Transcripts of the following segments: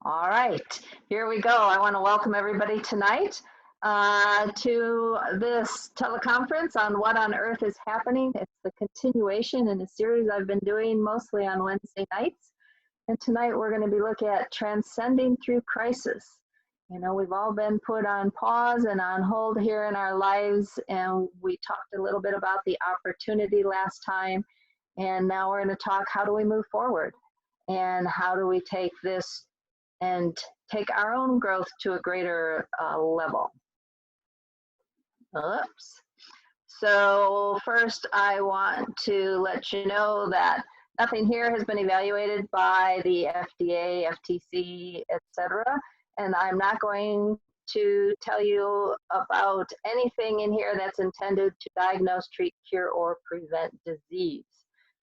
All right, here we go. I want to welcome everybody tonight to this teleconference on what on earth is happening. It's the continuation in a series I've been doing mostly on Wednesday nights. And tonight we're going to be looking at transcending through crisis. You know, we've all been put on pause and on hold here in our lives, and we talked a little bit about the opportunity last time. And now we're going to talk, how do we move forward? And how do we take this and take our own growth to a greater level. Oops. So first I want to let you know that nothing here has been evaluated by the FDA, FTC, etc. And I'm not going to tell you about anything in here that's intended to diagnose, treat, cure, or prevent disease.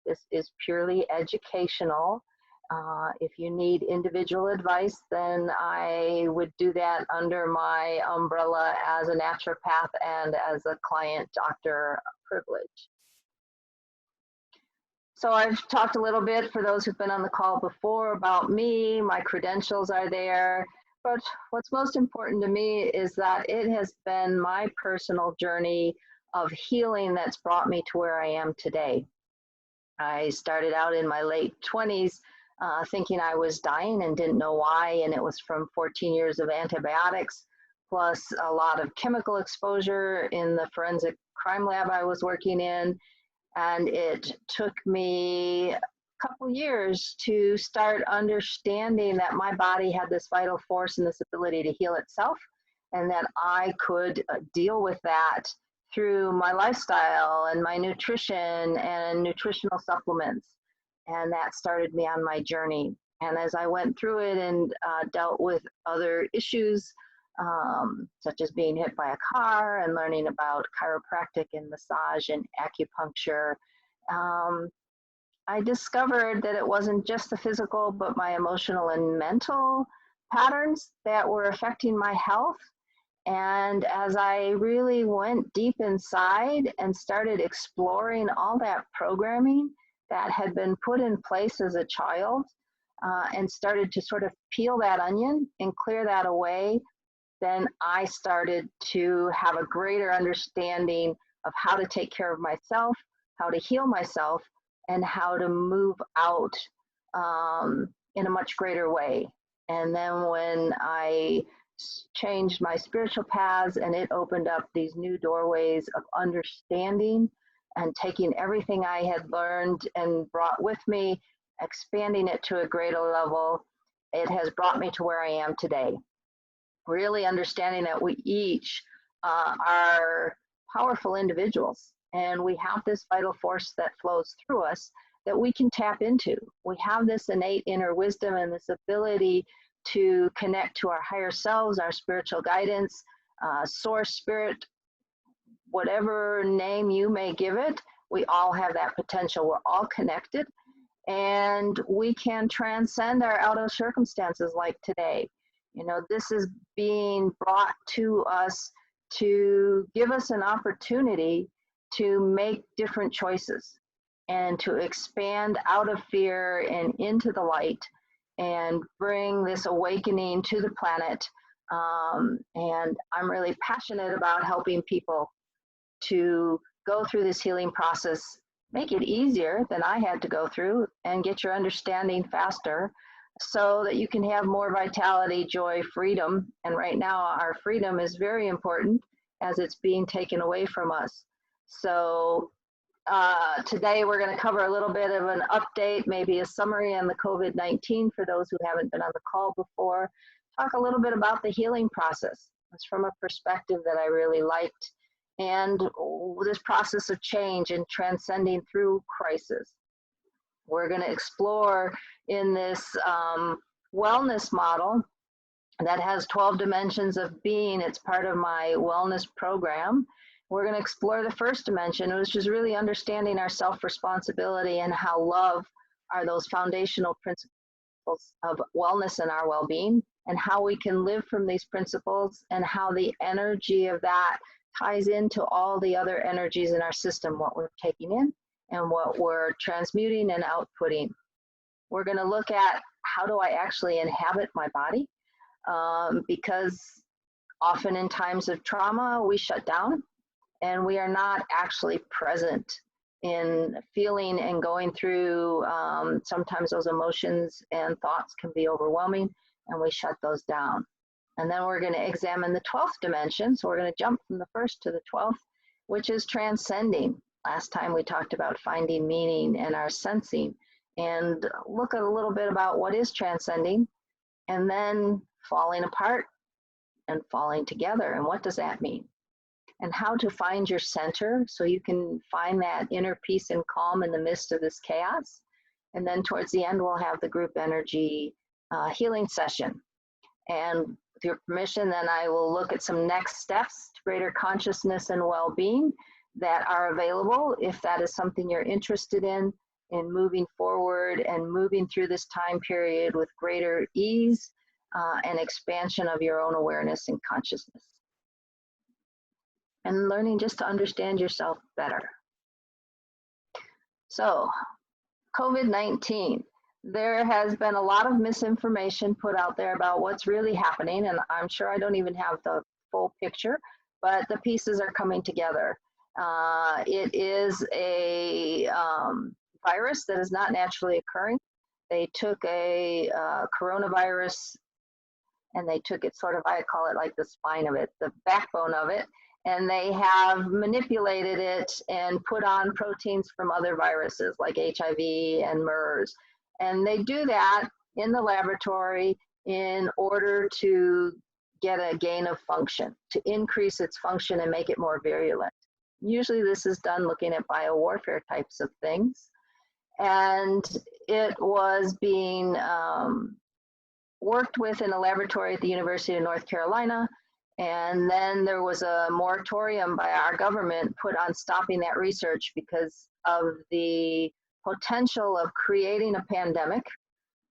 This is purely educational. If you need individual advice, then I would do that under my umbrella as a naturopath and as a client doctor privilege. So I've talked a little bit, for those who've been on the call before, about me. My credentials are there. But what's most important to me is that it has been my personal journey of healing that's brought me to where I am today. I started out in my late 20s thinking I was dying and didn't know why, and it was from 14 years of antibiotics, plus a lot of chemical exposure in the forensic crime lab I was working in. And it took me a couple years to start understanding that my body had this vital force and this ability to heal itself, and that I could deal with that through my lifestyle and my nutrition and nutritional supplements. And that started me on my journey. And as I went through it and dealt with other issues, such as being hit by a car and learning about chiropractic and massage and acupuncture, I discovered that it wasn't just the physical, but my emotional and mental patterns that were affecting my health. And as I really went deep inside and started exploring all that programming that had been put in place as a child, and started to sort of peel that onion and clear that away, then I started to have a greater understanding of how to take care of myself, how to heal myself, and how to move out in a much greater way. And then when I changed my spiritual paths, and it opened up these new doorways of understanding and taking everything I had learned and brought with me, expanding it to a greater level, it has brought me to where I am today. Really understanding that we each are powerful individuals, and we have this vital force that flows through us that we can tap into. We have this innate inner wisdom and this ability to connect to our higher selves, our spiritual guidance, source, spirit, whatever name you may give it. We all have that potential. We're all connected, and we can transcend our outer circumstances like today. You know, this is being brought to us to give us an opportunity to make different choices and to expand out of fear and into the light and bring this awakening to the planet. And I'm really passionate about helping people to go through this healing process, make it easier than I had to go through, and get your understanding faster so that you can have more vitality, joy, freedom. And right now our freedom is very important as it's being taken away from us. So today we're going to cover a little bit of an update, maybe a summary on the COVID-19 for those who haven't been on the call before. Talk a little bit about the healing process. It's from a perspective that I really liked. And this process of change and transcending through crisis. We're going to explore in this wellness model that has 12 dimensions of being. It's part of my wellness program. We're going to explore the first dimension, which is really understanding our self-responsibility and how love are those foundational principles of wellness and our well-being, and how we can live from these principles, and how the energy of that ties into all the other energies in our system, what we're taking in and what we're transmuting and outputting. We're going to look at how do I actually inhabit my body? Because often in times of trauma, we shut down and we are not actually present in feeling and going through. Sometimes those emotions and thoughts can be overwhelming, and we shut those down. And then we're going to examine the 12th dimension. So we're going to jump from the first to the 12th, which is transcending. Last time we talked about finding meaning and our sensing, and look at a little bit about what is transcending, and then falling apart and falling together. And what does that mean? And how to find your center so you can find that inner peace and calm in the midst of this chaos. And then towards the end, we'll have the group energy healing session. And with your permission, then I will look at some next steps to greater consciousness and well-being that are available if that is something you're interested in moving forward and moving through this time period with greater ease and expansion of your own awareness and consciousness. And learning just to understand yourself better. So, COVID-19. There has been a lot of misinformation put out there about what's really happening, and I'm sure I don't even have the full picture, but the pieces are coming together. It is a virus that is not naturally occurring. They took a coronavirus and they took it sort of, I call it like the spine of it, the backbone of it, and they have manipulated it and put on proteins from other viruses like HIV and MERS. And they do that in the laboratory in order to get a gain of function, to increase its function and make it more virulent. Usually this is done looking at biowarfare types of things. And it was being worked with in a laboratory at the University of North Carolina. And then there was a moratorium by our government put on stopping that research because of the potential of creating a pandemic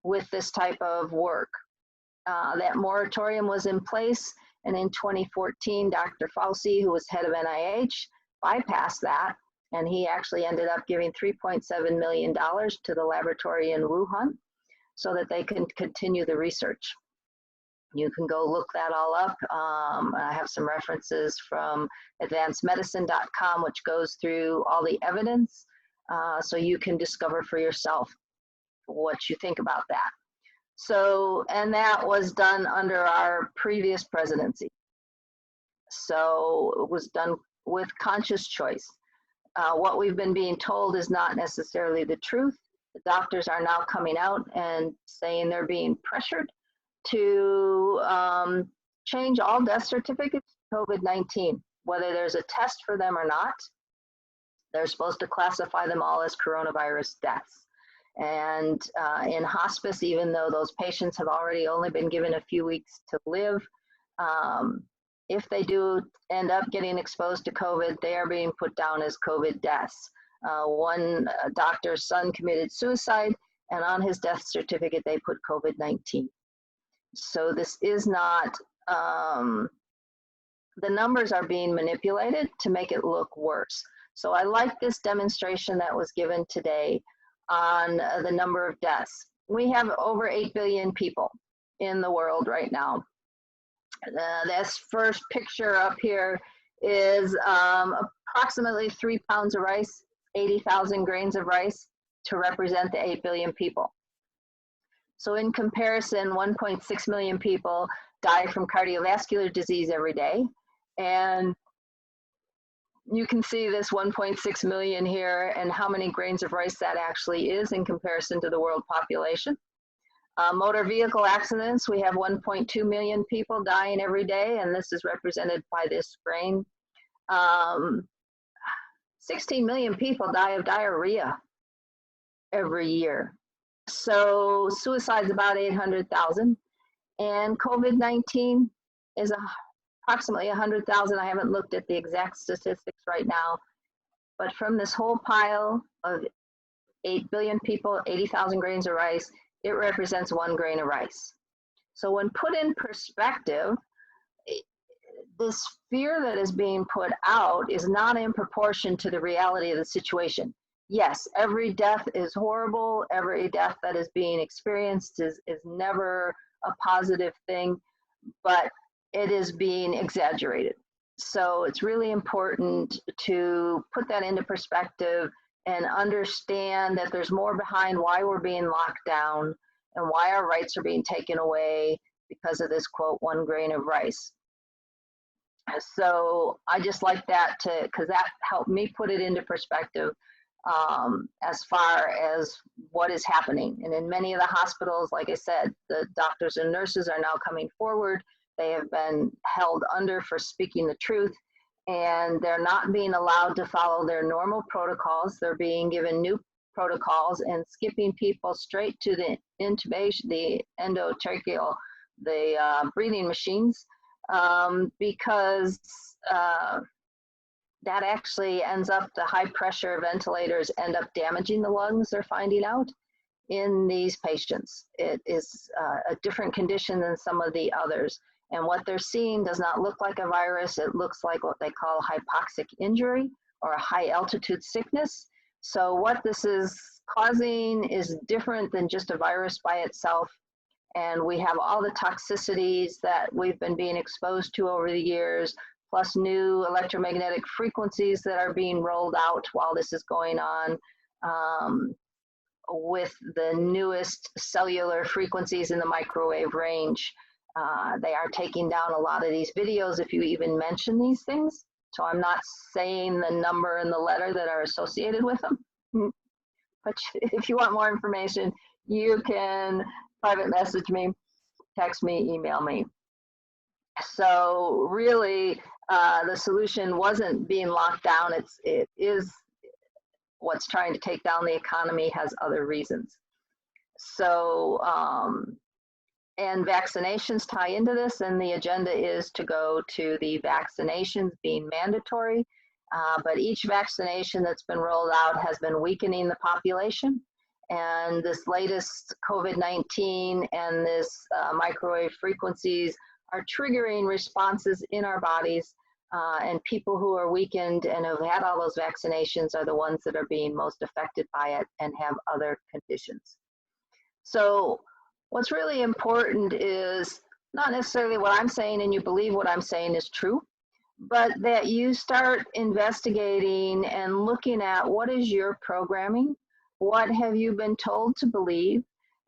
with this type of work. That moratorium was in place, and in 2014, Dr. Fauci, who was head of NIH, bypassed that, and he actually ended up giving $3.7 million to the laboratory in Wuhan so that they can continue the research. You can go look that all up. I have some references from advancedmedicine.com, which goes through all the evidence, so you can discover for yourself what you think about that. So, and that was done under our previous presidency. So it was done with conscious choice. What we've been being told is not necessarily the truth. The doctors are now coming out and saying they're being pressured to change all death certificates to COVID-19, whether there's a test for them or not. They're supposed to classify them all as coronavirus deaths. And in hospice, even though those patients have already only been given a few weeks to live, if they do end up getting exposed to COVID, they are being put down as COVID deaths. One doctor's son committed suicide, and on his death certificate, they put COVID-19. So this is not, the numbers are being manipulated to make it look worse. So I like this demonstration that was given today on the number of deaths. We have over 8 billion people in the world right now. This first picture up here is approximately 3 pounds of rice, 80,000 grains of rice to represent the 8 billion people. So in comparison, 1.6 million people die from cardiovascular disease every day. And you can see this 1.6 million here and how many grains of rice that actually is in comparison to the world population. Motor vehicle accidents, we have 1.2 million people dying every day, and this is represented by this grain. 16 million people die of diarrhea every year. So suicide's about 800,000, and COVID-19 is approximately 100,000. I haven't looked at the exact statistics right now, but from this whole pile of 8 billion people, 80,000 grains of rice, it represents 1 grain of rice. So when put in perspective, this fear that is being put out is not in proportion to the reality of the situation. yes, every death is horrible. Every death that is being experienced is never a positive thing, but it is being exaggerated. So it's really important to put that into perspective and understand that there's more behind why we're being locked down and why our rights are being taken away because of this quote, 1 grain of rice. So I just like that because that helped me put it into perspective as far as what is happening. And in many of the hospitals, like I said, the doctors and nurses are now coming forward. They have been held under for speaking the truth, and they're not being allowed to follow their normal protocols. They're being given new protocols and skipping people straight to the intubation, the endotracheal, the breathing machines, because that actually ends up, the high pressure ventilators end up damaging the lungs, they're finding out, in these patients. It is a different condition than some of the others. And what they're seeing does not look like a virus. It looks like what they call hypoxic injury or a high altitude sickness. So what this is causing is different than just a virus by itself. And we have all the toxicities that we've been being exposed to over the years, plus new electromagnetic frequencies that are being rolled out while this is going on, with the newest cellular frequencies in the microwave range. They are taking down a lot of these videos if you even mention these things. So I'm not saying the number and the letter that are associated with them. But if you want more information, you can private message me, text me, email me. So really, the solution wasn't being locked down. It is what's trying to take down the economy has other reasons. So, and vaccinations tie into this, and the agenda is to go to the vaccinations being mandatory. But each vaccination that's been rolled out has been weakening the population. And this latest COVID-19 and this microwave frequencies are triggering responses in our bodies, and people who are weakened and have had all those vaccinations are the ones that are being most affected by it and have other conditions. So what's really important is not necessarily what I'm saying and you believe what I'm saying is true, but that you start investigating and looking at what is your programming, what have you been told to believe,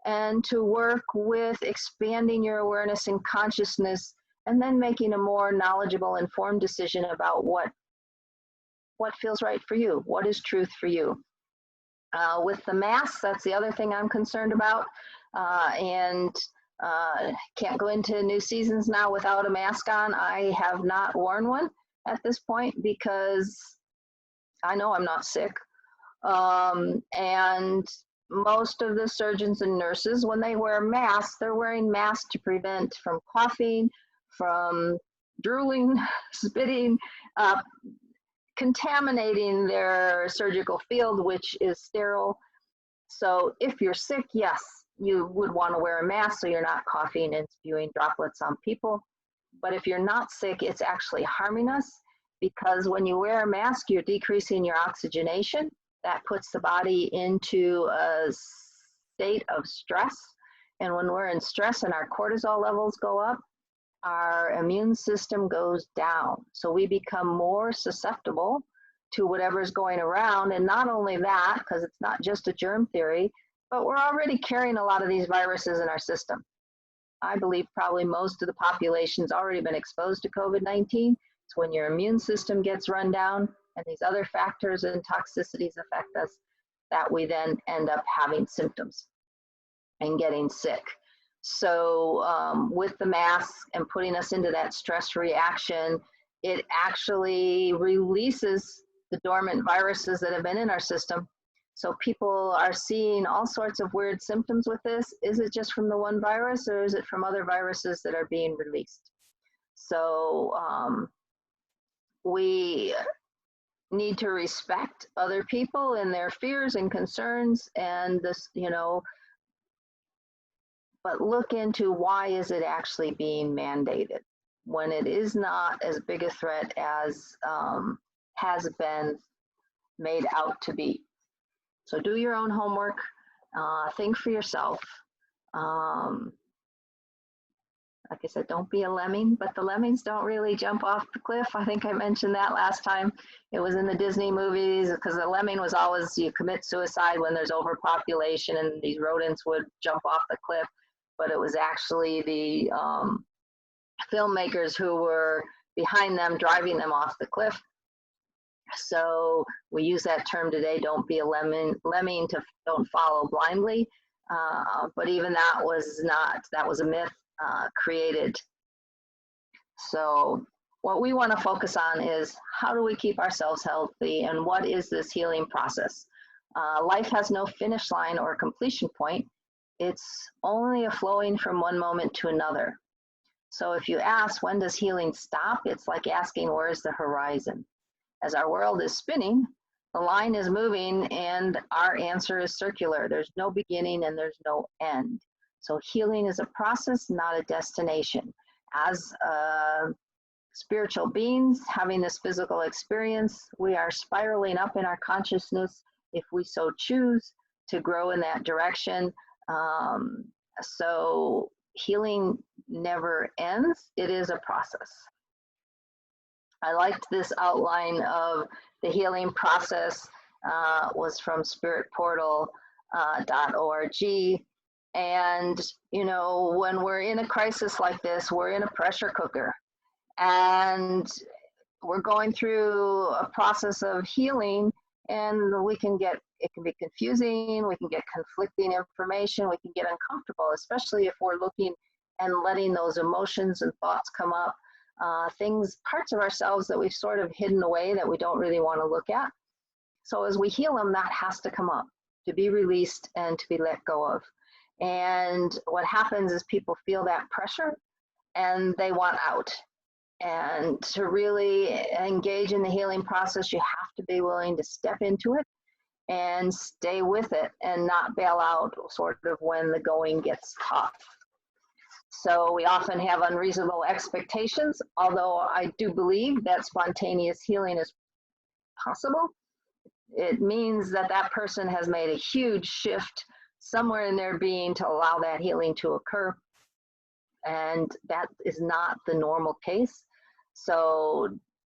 and to work with expanding your awareness and consciousness, and then making a more knowledgeable, informed decision about what feels right for you, what is truth for you. With the masks, that's the other thing I'm concerned about, and can't go into new seasons now without a mask on. I have not worn one at this point because I know I'm not sick. And most of the surgeons and nurses, when they wear masks, they're wearing masks to prevent from coughing, from drooling, spitting, contaminating their surgical field, which is sterile. So if you're sick, yes, you would want to wear a mask so you're not coughing and spewing droplets on people. But if you're not sick, it's actually harming us, because when you wear a mask, you're decreasing your oxygenation. That puts the body into a state of stress. And when we're in stress and our cortisol levels go up, our immune system goes down. So we become more susceptible to whatever's going around. And not only that, because it's not just a germ theory, but we're already carrying a lot of these viruses in our system. I believe probably most of the population's already been exposed to COVID-19. It's when your immune system gets run down and these other factors and toxicities affect us that we then end up having symptoms and getting sick. So with the mask and putting us into that stress reaction, it actually releases the dormant viruses that have been in our system. So people are seeing all sorts of weird symptoms with this. Is it just from the one virus, or is it from other viruses that are being released? So we need to respect other people and their fears and concerns, and this, you know, but look into why is it actually being mandated when it is not as big a threat as has been made out to be. So do your own homework, think for yourself. Um, like I said, don't be a lemming, but the lemmings don't really jump off the cliff. I think I mentioned that last time. It was in the Disney movies, because the lemming was always, you commit suicide when there's overpopulation and these rodents would jump off the cliff. But it was actually the filmmakers who were behind them driving them off the cliff. So we use that term today, don't be a lemming to don't follow blindly. But even that was not, that was a myth created. So what we want to focus on is, how do we keep ourselves healthy, and what is this healing process? Life has no finish line or completion point. It's only a flowing from one moment to another. So if you ask, when does healing stop? It's like asking, where's the horizon? As our world is spinning, the line is moving, and our answer is circular. There's no beginning and there's no end. So healing is a process, not a destination. As spiritual beings having this physical experience, we are spiraling up in our consciousness if we so choose to grow in that direction. So healing never ends. It is a process. I liked this outline of the healing process, was from spiritportal.org. And, you know, when we're in a crisis like this, we're in a pressure cooker. And we're going through a process of healing, and we can get, it can be confusing, we can get conflicting information, we can get uncomfortable, especially if we're looking and letting those emotions and thoughts come up, things, parts of ourselves that we've sort of hidden away that we don't really want to look at. So as we heal them, that has to come up, to be released and to be let go of. And what happens is people feel that pressure and they want out. And to really engage in the healing process, you have to be willing to step into it and stay with it and not bail out sort of when the going gets tough. So we often have unreasonable expectations, although I do believe that spontaneous healing is possible. It means that that person has made a huge shift somewhere in their being to allow that healing to occur. And that is not the normal case. So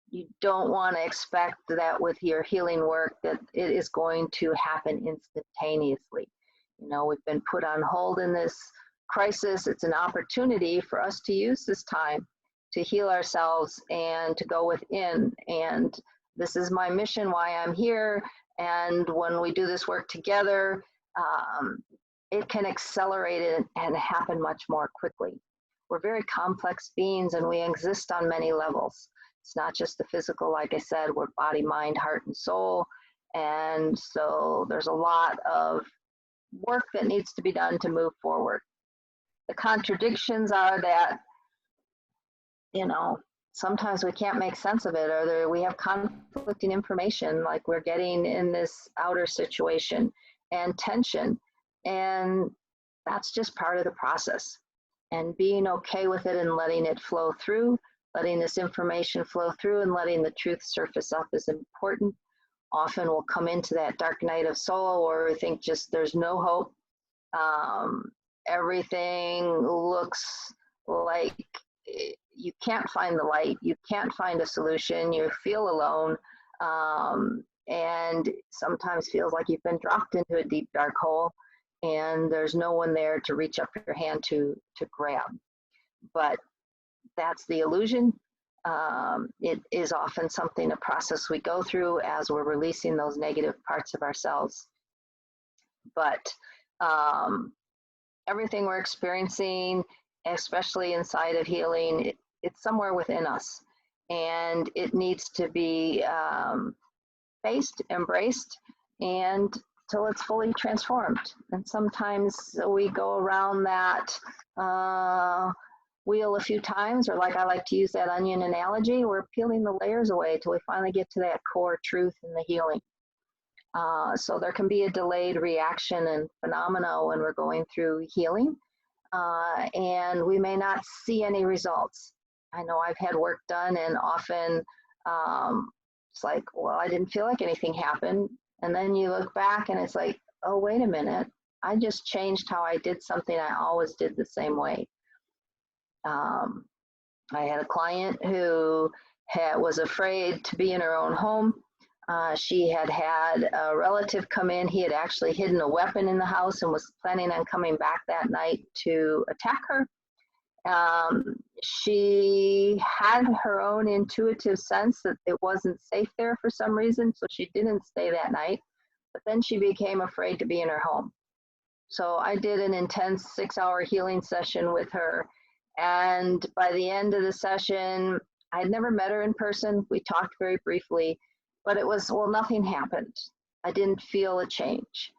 you don't want to expect that with your healing work that it is going to happen instantaneously. You know, we've been put on hold in this crisis. It's an opportunity for us to use this time to heal ourselves and to go within. And this is my mission, why I'm here. And when we do this work together, it can accelerate it and happen much more quickly. We're very complex beings and we exist on many levels. It's not just the physical, like I said, we're body, mind, heart, and soul. And so there's a lot of work that needs to be done to move forward. The contradictions are that, you know, sometimes we can't make sense of it, or we have conflicting information like we're getting in this outer situation, and tension. And that's just part of the process. And being okay with it and letting it flow through, letting this information flow through and letting the truth surface up is important. Often we'll come into that dark night of soul where we think just there's no hope. Everything looks like you can't find the light, you can't find a solution, you feel alone, and sometimes feels like you've been dropped into a deep dark hole and there's no one there to reach up your hand to grab. But that's the illusion. It is often something, a process we go through as we're releasing those negative parts of ourselves. But everything we're experiencing, especially inside of healing, it's somewhere within us. And it needs to be faced, embraced, and till it's fully transformed. And sometimes we go around that wheel a few times, or like I like to use that onion analogy, we're peeling the layers away till we finally get to that core truth and the healing. So there can be a delayed reaction and phenomena when we're going through healing, and we may not see any results. I know I've had work done and often it's like, well, I didn't feel like anything happened. And then you look back and it's like, oh, wait a minute. I just changed how I did something I always did the same way. I had a client who was afraid to be in her own home. She had had a relative come in. He had actually hidden a weapon in the house and was planning on coming back that night to attack her. She had her own intuitive sense that it wasn't safe there for some reason, so she didn't stay that night. But then she became afraid to be in her home. So I did an intense 6-hour healing session with her. And by the end of the session, I had never met her in person. We talked very briefly, but it was, well, nothing happened. I didn't feel a change.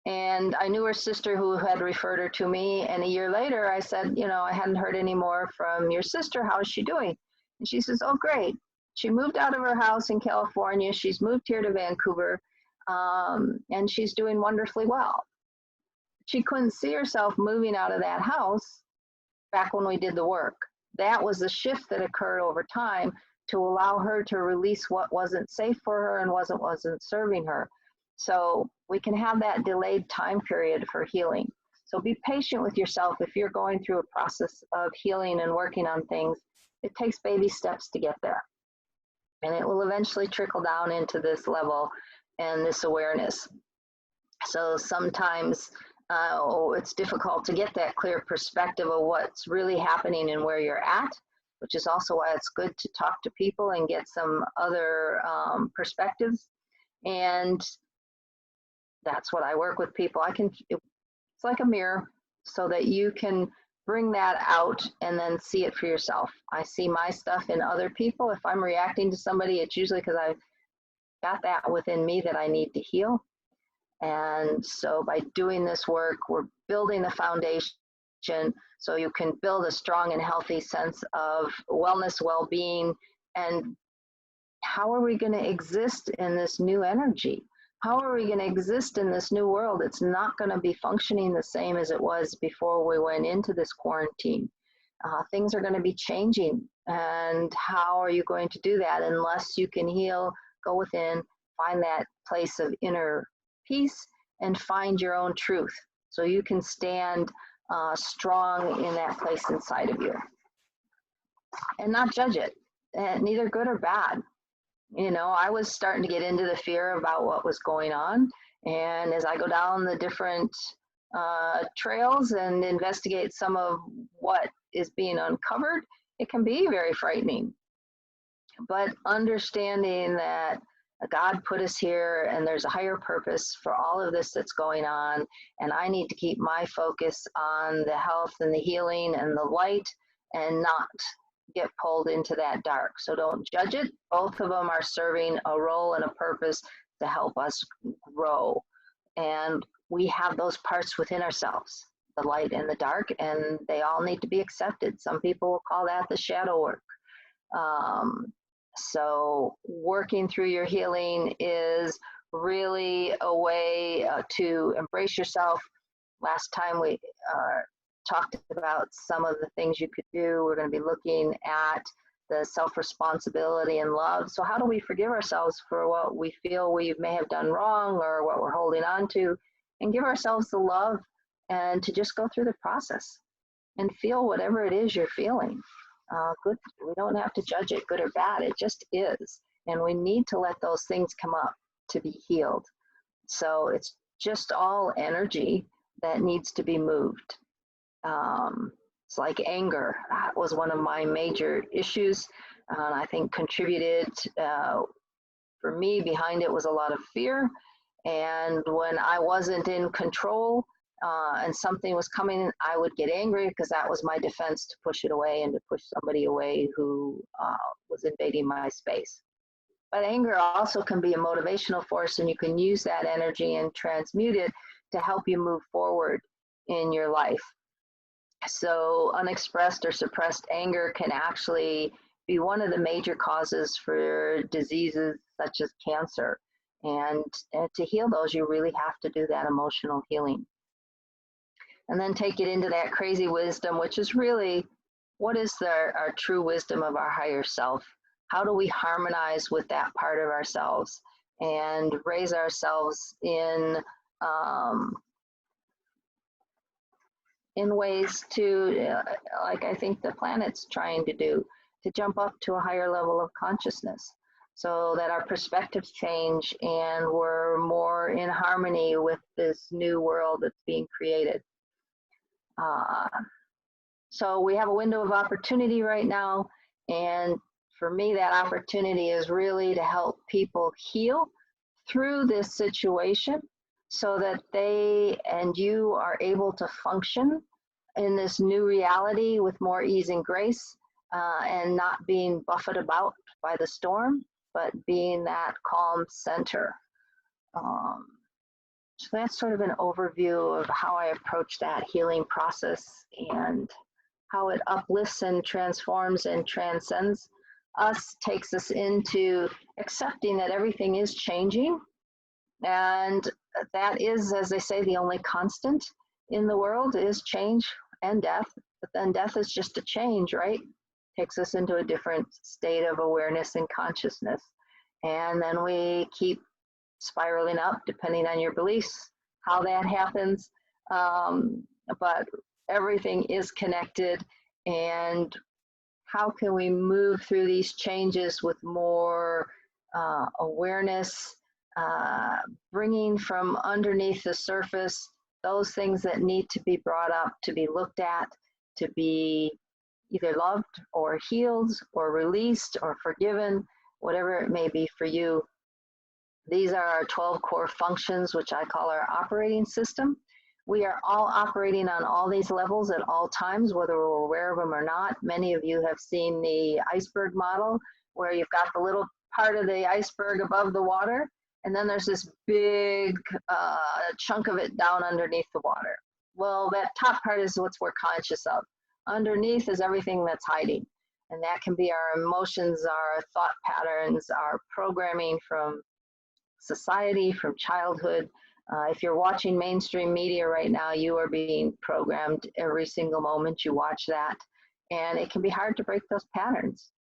And I knew her sister who had referred her to me. And a year later, I said, you know, I hadn't heard any more from your sister. How is she doing? And she says, oh, great. She moved out of her house in California. She's moved here to Vancouver, and she's doing wonderfully well. She couldn't see herself moving out of that house back when we did the work. That was the shift that occurred over time to allow her to release what wasn't safe for her and wasn't serving her. So we can have that delayed time period for healing. So be patient with yourself if you're going through a process of healing and working on things. It takes baby steps to get there. And it will eventually trickle down into this level and this awareness. So sometimes it's difficult to get that clear perspective of what's really happening and where you're at, which is also why it's good to talk to people and get some other perspectives. And that's what I work with people. It's like a mirror so that you can bring that out and then see it for yourself. I see my stuff in other people. If I'm reacting to somebody, it's usually because I've got that within me that I need to heal. And so by doing this work, we're building the foundation so you can build a strong and healthy sense of wellness, well-being, and how are we going to exist in this new energy? How are we going to exist in this new world? It's not going to be functioning the same as it was before we went into this quarantine. Things are going to be changing. And how are you going to do that unless you can heal, go within, find that place of inner peace, and find your own truth so you can stand strong in that place inside of you and not judge it, neither good or bad. You know, I was starting to get into the fear about what was going on. And as I go down the different trails and investigate some of what is being uncovered, it can be very frightening. But understanding that God put us here and there's a higher purpose for all of this that's going on. And I need to keep my focus on the health and the healing and the light and not get pulled into that dark. So don't judge it. Both of them are serving a role and a purpose to help us grow. And we have those parts within ourselves, the light and the dark, and they all need to be accepted. Some people will call that the shadow work. So working through your healing is really a way to embrace yourself. Last time we talked about some of the things you could do. We're going to be looking at the self-responsibility and love. So how do we forgive ourselves for what we feel we may have done wrong or what we're holding on to, and give ourselves the love and to just go through the process and feel whatever it is you're feeling. Good. We don't have to judge it good or bad. It just is. And we need to let those things come up to be healed. So it's just all energy that needs to be moved. It's like anger. That was one of my major issues. I think contributed for me behind it was a lot of fear. And when I wasn't in control and something was coming, I would get angry because that was my defense to push it away and to push somebody away who was invading my space. But anger also can be a motivational force, and you can use that energy and transmute it to help you move forward in your life. So unexpressed or suppressed anger can actually be one of the major causes for diseases such as cancer. And to heal those, you really have to do that emotional healing. And then take it into that crazy wisdom, which is really, what is our true wisdom of our higher self? How do we harmonize with that part of ourselves? and raise ourselves in ways to, like I think the planet's trying to do, to jump up to a higher level of consciousness so that our perspectives change and we're more in harmony with this new world that's being created. So we have a window of opportunity right now, and for me that opportunity is really to help people heal through this situation so that they and you are able to function in this new reality with more ease and grace, and not being buffeted about by the storm, but being that calm center. So that's sort of an overview of how I approach that healing process and how it uplifts and transforms and transcends us, takes us into accepting that everything is changing. And that is, as they say, the only constant in the world is change and death. But then death is just a change, right? Takes us into a different state of awareness and consciousness. And then we keep spiraling up, depending on your beliefs, how that happens. But everything is connected. And how can we move through these changes with more awareness, bringing from underneath the surface those things that need to be brought up, to be looked at, to be either loved or healed or released or forgiven, whatever it may be for you. These are our 12 core functions, which I call our operating system. We are all operating on all these levels at all times, whether we're aware of them or not. Many of you have seen the iceberg model, where you've got the little part of the iceberg above the water, and then there's this big chunk of it down underneath the water. Well, that top part is what we're conscious of. Underneath is everything that's hiding. And that can be our emotions, our thought patterns, our programming from society, from childhood. If you're watching mainstream media right now, you are being programmed every single moment you watch that. And it can be hard to break those patterns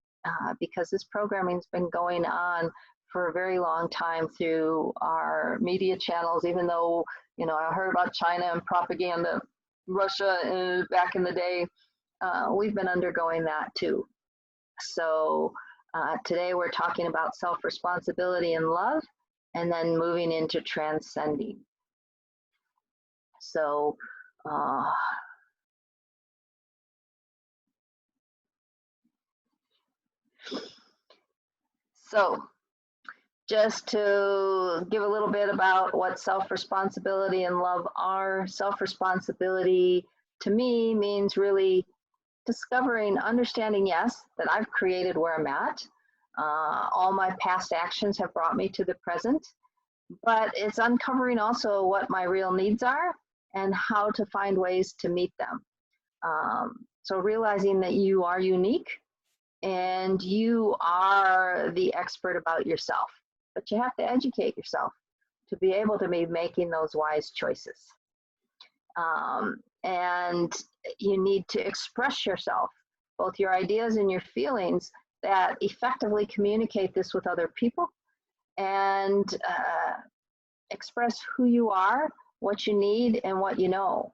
because this programming's been going on for a very long time through our media channels, even though, you know, I heard about China and propaganda, Russia back in the day. We've been undergoing that too. So today we're talking about self-responsibility and love, and then moving into transcending. So just to give a little bit about what self-responsibility and love are. Self-responsibility to me means really discovering, understanding, yes, that I've created where I'm at. All my past actions have brought me to the present, but it's uncovering also what my real needs are and how to find ways to meet them. So realizing that you are unique and you are the expert about yourself, but you have to educate yourself to be able to be making those wise choices. And you need to express yourself, both your ideas and your feelings, that effectively communicate this with other people, and express who you are, what you need, and what you know.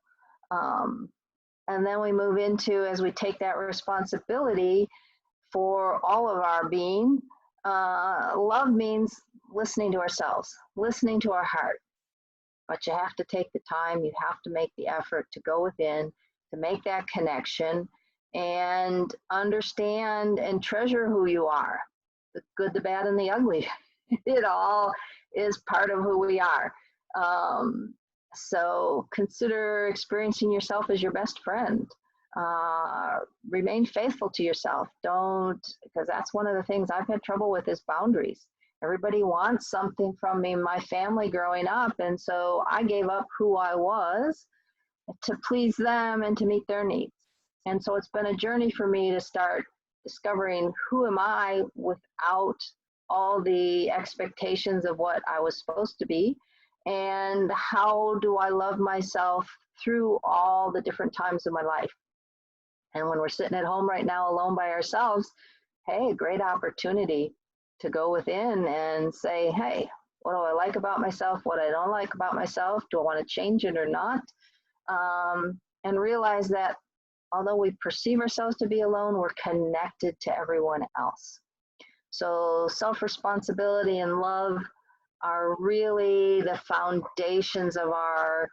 And then we move into, as we take that responsibility for all of our being, love means listening to ourselves, listening to our heart. But you have to take the time, you have to make the effort to go within, to make that connection, and understand and treasure who you are, the good, the bad, and the ugly. It all is part of who we are. So consider experiencing yourself as your best friend. Remain faithful to yourself. Don't, because that's one of the things I've had trouble with, is boundaries. Everybody wants something from me, my family growing up, and so I gave up who I was to please them and to meet their needs. And so it's been a journey for me to start discovering who am I without all the expectations of what I was supposed to be, and how do I love myself through all the different times of my life. And when we're sitting at home right now alone by ourselves, hey, great opportunity to go within and say, hey, What do I like about myself? What I don't like about myself? Do I want to change it or not? And realize that although we perceive ourselves to be alone, we're connected to everyone else. So self-responsibility and love are really the foundations of our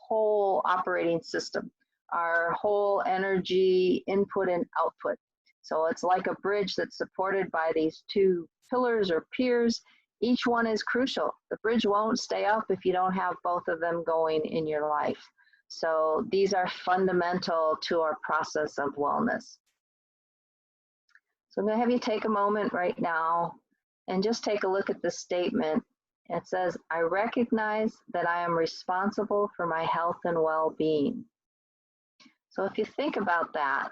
whole operating system, our whole energy input and output. So it's like a bridge that's supported by these two pillars or piers. Each one is crucial. The bridge won't stay up if you don't have both of them going in your life. So these are fundamental to our process of wellness. So I'm going to have you take a moment right now and just take a look at this statement. It says, I recognize that I am responsible for my health and well-being. So if you think about that,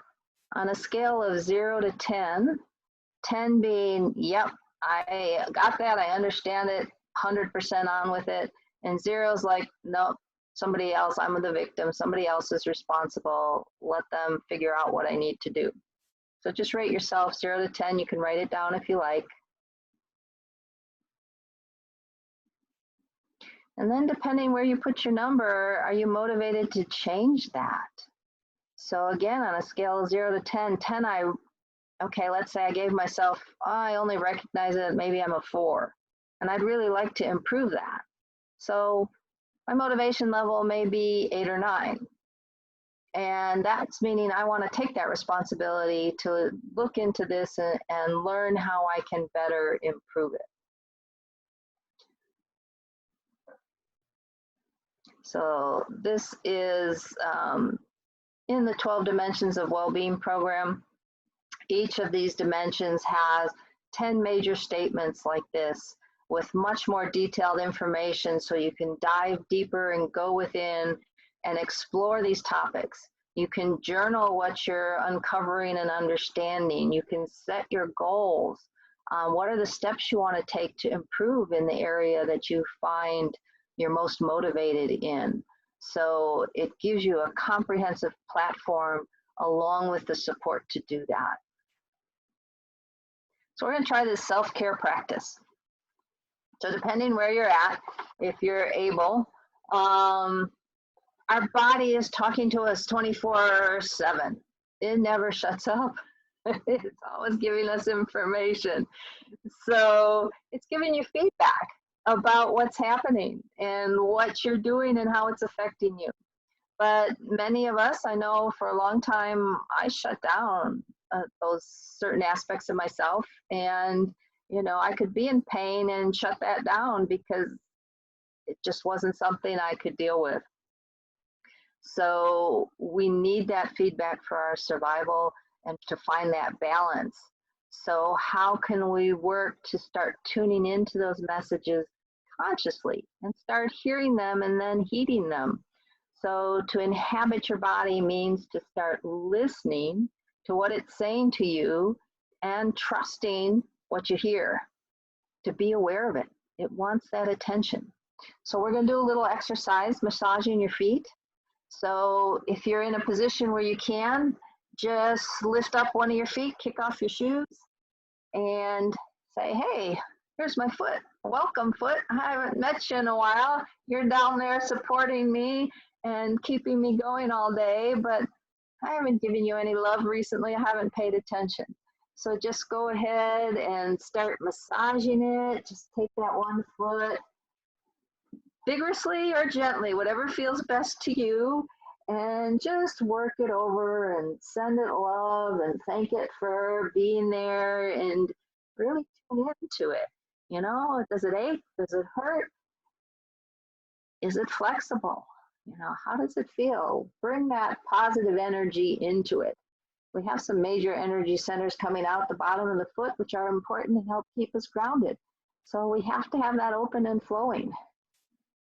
on a scale of 0 to 10, 10 being, yep, I got that, I understand it, 100% on with it, and 0 is like, nope, somebody else, I'm the victim, somebody else is responsible, let them figure out what I need to do. So just rate yourself 0 to 10, you can write it down if you like. And then depending where you put your number, are you motivated to change that? So again, on a scale of 0 to 10, 10, okay, let's say I gave myself, I only recognize it, maybe I'm a 4. And I'd really like to improve that. So my motivation level may be 8 or 9. And that's meaning I want to take that responsibility to look into this and learn how I can better improve it. So this is in the 12 Dimensions of Wellbeing program. Each of these dimensions has 10 major statements like this with much more detailed information so you can dive deeper and go within and explore these topics. You can journal what you're uncovering and understanding. You can set your goals. What are the steps you want to take to improve in the area that you find you're most motivated in? So it gives you a comprehensive platform along with the support to do that. So we're going to try this self-care practice. So depending where you're at, if you're able, our body is talking to us 24/7. It never shuts up. It's always giving us information. So it's giving you feedback about what's happening and what you're doing and how it's affecting you. But many of us, I know for a long time, I shut down those certain aspects of myself. And, I could be in pain and shut that down because it just wasn't something I could deal with. So we need that feedback for our survival and to find that balance. So how can we work to start tuning into those messages consciously and start hearing them and then heeding them? So to inhabit your body means to start listening to what it's saying to you and trusting what you hear, to be aware of it. It wants that attention. So we're going to do a little exercise, massaging your feet. So if you're in a position where you can, just lift up one of your feet, kick off your shoes, and say, hey, here's my foot. Welcome, foot. I haven't met you in a while. You're down there supporting me and keeping me going all day, but I haven't given you any love recently. I haven't paid attention. So just go ahead and start massaging it. Just take that one foot vigorously or gently, whatever feels best to you, and just work it over and send it love and thank it for being there and really tune into it. Does it ache? Does it hurt? Is it flexible? How does it feel? Bring that positive energy into it. We have some major energy centers coming out the bottom of the foot, which are important and help keep us grounded. So we have to have that open and flowing.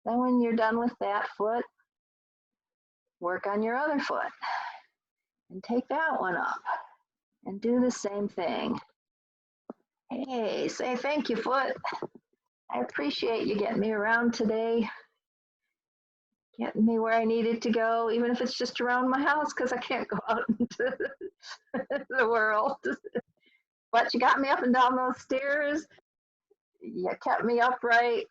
Then when you're done with that foot, work on your other foot and take that one up and do the same thing. Hey, say thank you, foot. I appreciate you getting me around today, getting me where I needed to go, even if it's just around my house because I can't go out into the world. But you got me up and down those stairs. You kept me upright.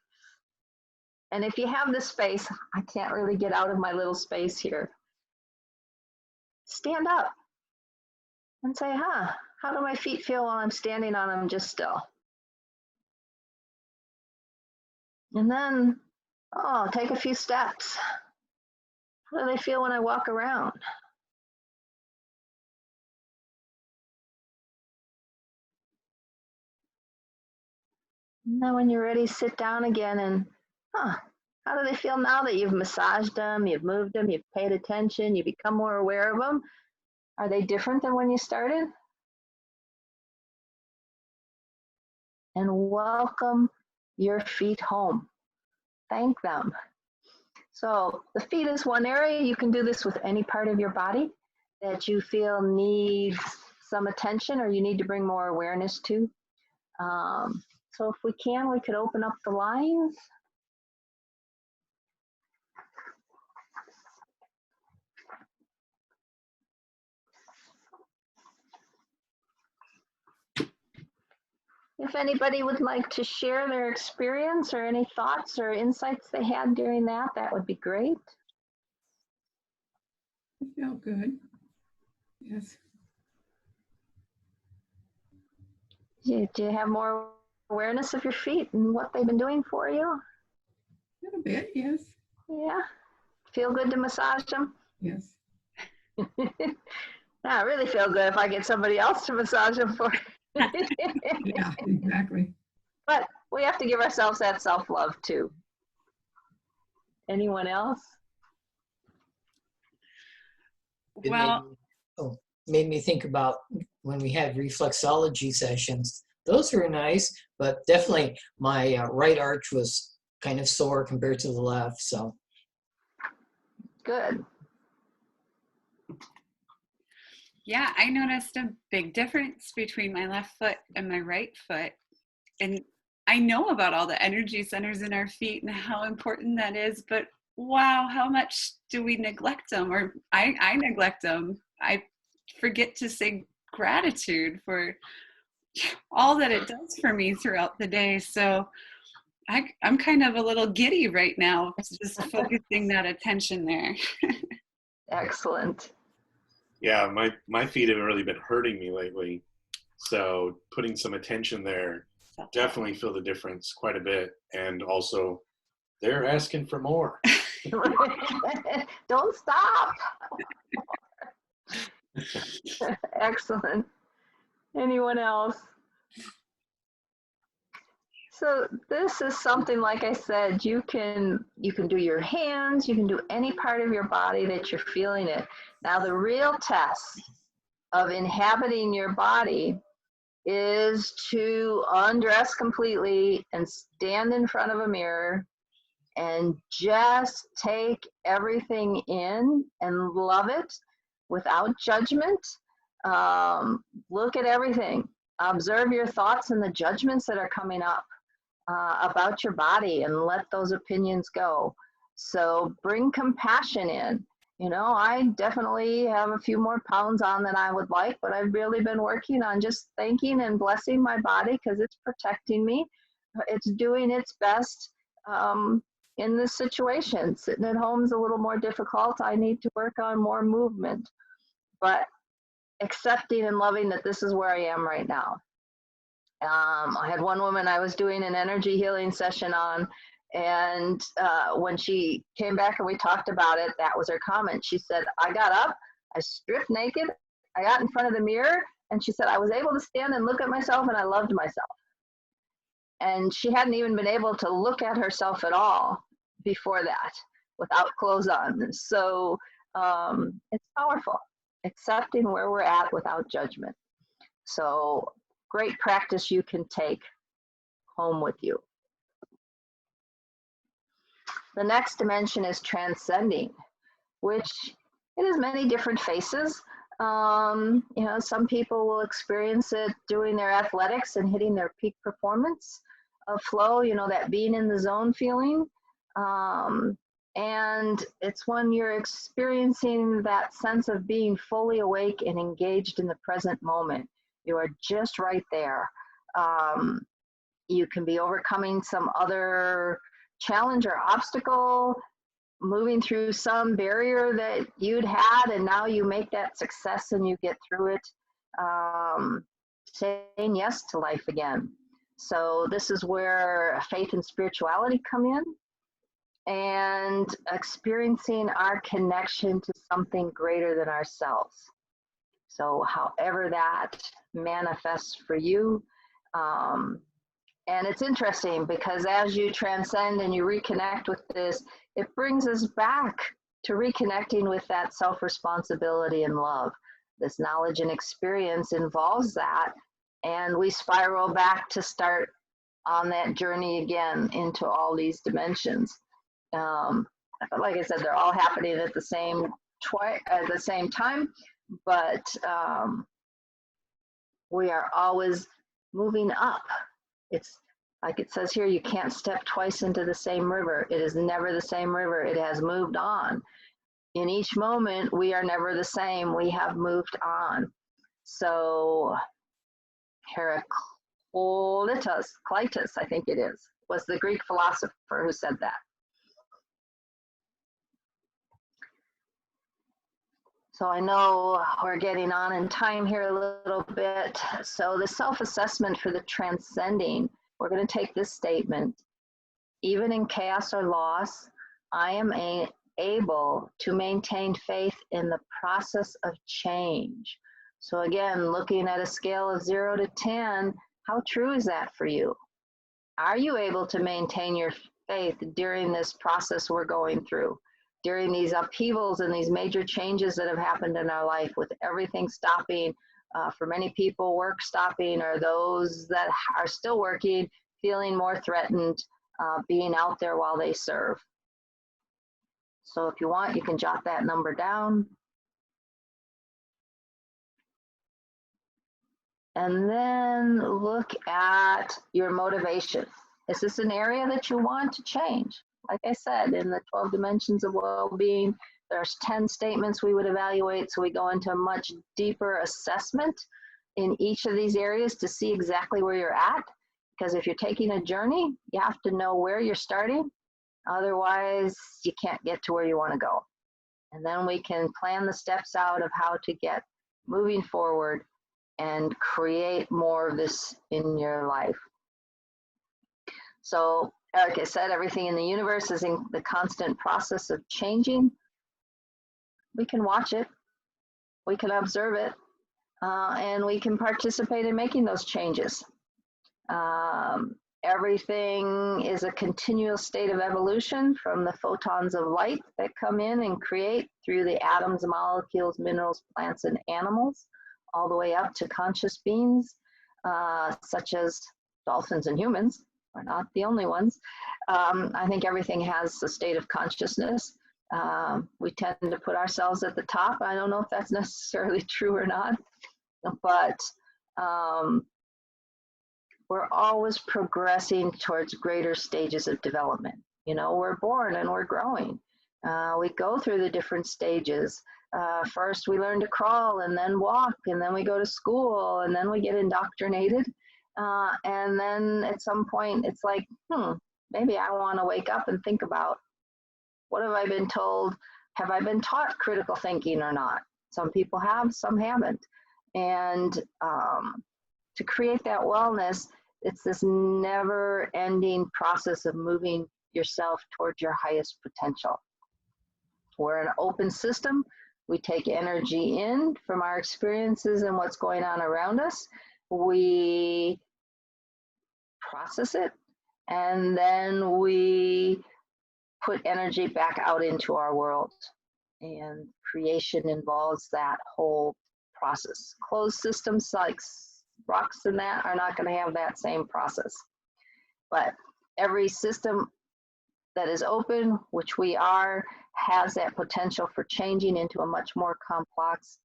And if you have the space, I can't really get out of my little space here. Stand up and say, how do my feet feel while I'm standing on them just still? And then, take a few steps. How do they feel when I walk around? And then when you're ready, sit down again and, how do they feel now that you've massaged them, you've moved them, you've paid attention, you become more aware of them? Are they different than when you started? And welcome your feet home. Thank them. So the feet is one area. You can do this with any part of your body that you feel needs some attention or you need to bring more awareness to. So if we could open up the lines. If anybody would like to share their experience or any thoughts or insights they had during that, that would be great. It felt good. Yes. Do you have more awareness of your feet and what they've been doing for you? A little bit, yes. Yeah. Feel good to massage them? Yes. I really feel good if I get somebody else to massage them for Yeah, exactly. But we have to give ourselves that self-love too. Anyone else? Made me think about when we had reflexology sessions. Those were nice, but definitely my right arch was kind of sore compared to the left. So good. Yeah, I noticed a big difference between my left foot and my right foot. And I know about all the energy centers in our feet and how important that is, but wow, how much do we neglect them? Or I neglect them. I forget to say gratitude for all that it does for me throughout the day. So I'm kind of a little giddy right now, just focusing that attention there. Excellent. Yeah, my feet have really been hurting me lately. So putting some attention there, definitely feel the difference quite a bit. And also, they're asking for more. Don't stop. Excellent. Anyone else? So this is something, like I said, you can do your hands, you can do any part of your body that you're feeling it. Now the real test of inhabiting your body is to undress completely and stand in front of a mirror and just take everything in and love it without judgment. Look at everything. Observe your thoughts and the judgments that are coming up about your body and let those opinions go. So bring compassion in. You know, I definitely have a few more pounds on than I would like, but I've really been working on just thanking and blessing my body because it's protecting me. It's doing its best in this situation. Sitting at home is a little more difficult. I need to work on more movement, but accepting and loving that this is where I am right now. I had one woman I was doing an energy healing session on, and when she came back and we talked about it, that was her comment. She said, I got up, I stripped naked, I got in front of the mirror, and she said, I was able to stand and look at myself and I loved myself. And she hadn't even been able to look at herself at all before that without clothes on. So it's powerful, accepting where we're at without judgment. So great practice you can take home with you. The next dimension is transcending, which it has many different faces. You know, some people will experience it doing their athletics and hitting their peak performance of flow, you know, that being in the zone feeling. And it's when you're experiencing that sense of being fully awake and engaged in the present moment. You are just right there. You can be overcoming some other challenge or obstacle, moving through some barrier that you'd had, and now you make that success and you get through it, saying yes to life again. So this is where faith and spirituality come in, and experiencing our connection to something greater than ourselves. So however that manifests for you. And it's interesting because as you transcend and you reconnect with this, it brings us back to reconnecting with that self-responsibility and love. This knowledge and experience involves that, and we spiral back to start on that journey again into all these dimensions. Like I said, they're all happening at the same time, but we are always moving up. It's like it says here, you can't step twice into the same river. It is never the same river. It has moved on. In each moment, we are never the same. We have moved on. So Heraclitus, I think it is, was the Greek philosopher who said that. So I know we're getting on in time here a little bit. So the self-assessment for the transcending, we're going to take this statement. Even in chaos or loss, I am able to maintain faith in the process of change. So again, looking at a scale of 0 to 10, how true is that for you? Are you able to maintain your faith during this process we're going through? During these upheavals and these major changes that have happened in our life, with everything stopping, for many people, work stopping, or those that are still working, feeling more threatened, being out there while they serve. So if you want, you can jot that number down. And then look at your motivation. Is this an area that you want to change? Like I said, in the 12 dimensions of well-being, there's 10 statements we would evaluate. So we go into a much deeper assessment in each of these areas to see exactly where you're at. Because if you're taking a journey, you have to know where you're starting. Otherwise, you can't get to where you want to go. And then we can plan the steps out of how to get moving forward and create more of this in your life. So, like I said, everything in the universe is in the constant process of changing. We can watch it, we can observe it, and we can participate in making those changes. Everything is a continual state of evolution, from the photons of light that come in and create through the atoms, molecules, minerals, plants, and animals, all the way up to conscious beings, such as dolphins and humans. We're not the only ones. I think everything has a state of consciousness. We tend to put ourselves at the top. I don't know if that's necessarily true or not, but we're always progressing towards greater stages of development. You know, we're born and we're growing. We go through the different stages. First, we learn to crawl and then walk, and then we go to school, and then we get indoctrinated. And then at some point, it's like, maybe I want to wake up and think about, what have I been told? Have I been taught critical thinking or not? Some people have, some haven't. And to create that wellness, it's this never-ending process of moving yourself towards your highest potential. We're an open system. We take energy in from our experiences and what's going on around us. We process it, and then we put energy back out into our world. And creation involves that whole process. Closed systems like rocks and that are not going to have that same process. But every system that is open, which we are, has that potential for changing into a much more complex,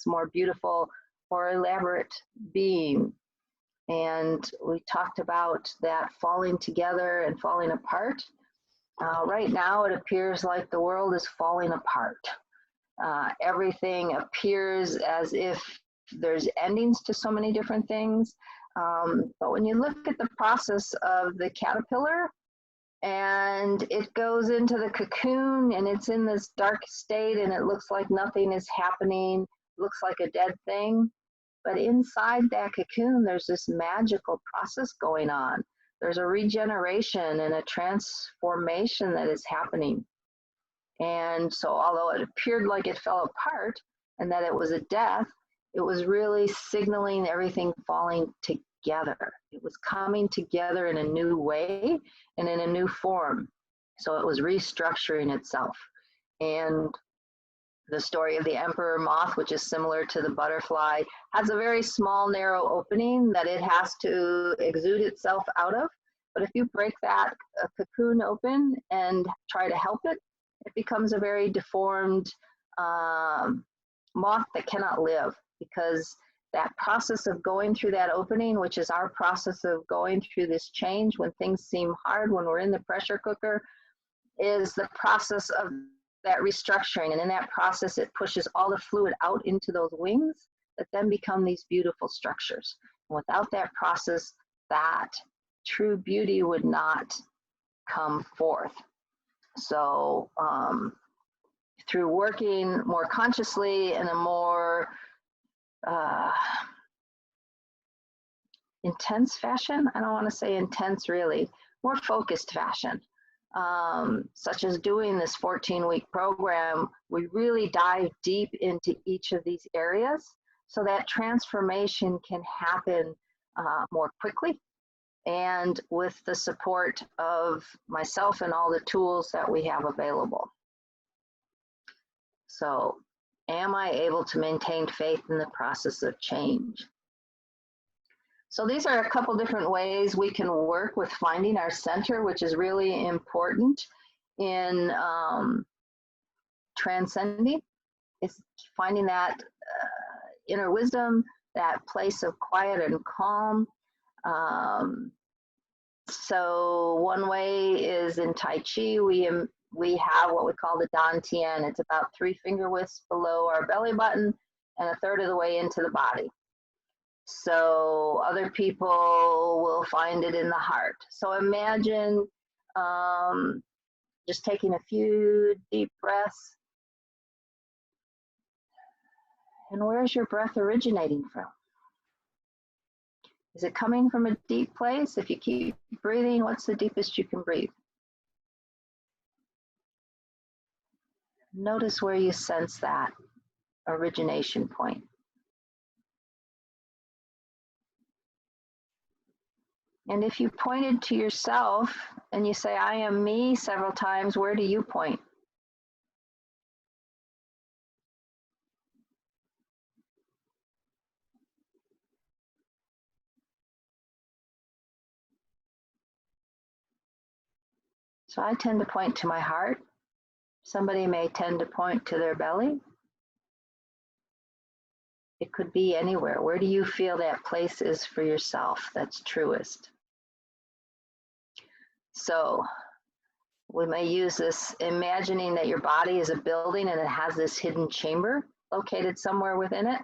more beautiful, more elaborate being. And we talked about that falling together and falling apart. Right now, it appears like the world is falling apart. Everything appears as if there's endings to so many different things. But when you look at the process of the caterpillar, and it goes into the cocoon and it's in this dark state and it looks like nothing is happening, looks like a dead thing. But inside that cocoon, there's this magical process going on. There's a regeneration and a transformation that is happening. And so although it appeared like it fell apart and that it was a death, it was really signaling everything falling together. It was coming together in a new way and in a new form. So it was restructuring itself. And the story of the emperor moth, which is similar to the butterfly, has a very small, narrow opening that it has to exude itself out of. But if you break that cocoon open and try to help it, it becomes a very deformed moth that cannot live, because that process of going through that opening, which is our process of going through this change when things seem hard, when we're in the pressure cooker, is the process of that restructuring. And in that process, it pushes all the fluid out into those wings that then become these beautiful structures. And without that process, that true beauty would not come forth. So through working more consciously in a more intense fashion, I don't want to say intense really, more focused fashion, such as doing this 14-week program, we really dive deep into each of these areas so that transformation can happen more quickly and with the support of myself and all the tools that we have available. So, am I able to maintain faith in the process of change? So these are a couple different ways we can work with finding our center, which is really important in transcending. It's finding that inner wisdom, that place of quiet and calm. So one way is in Tai Chi, we have what we call the Dantian. It's about 3 finger widths below our belly button and a third of the way into the body. So other people will find it in the heart. So imagine just taking a few deep breaths. And where's your breath originating from? Is it coming from a deep place? If you keep breathing, what's the deepest you can breathe? Notice where you sense that origination point. And if you pointed to yourself and you say, I am me, several times, where do you point? So I tend to point to my heart. Somebody may tend to point to their belly. It could be anywhere. Where do you feel that place is for yourself that's truest? So we may use this imagining that your body is a building and it has this hidden chamber located somewhere within it.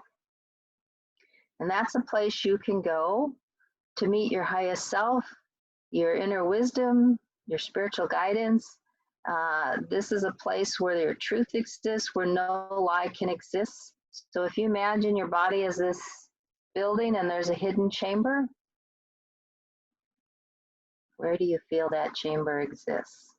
And that's a place you can go to meet your highest self, your inner wisdom, your spiritual guidance. This is a place where your truth exists, where no lie can exist. So if you imagine your body as this building and there's a hidden chamber, where do you feel that chamber exists?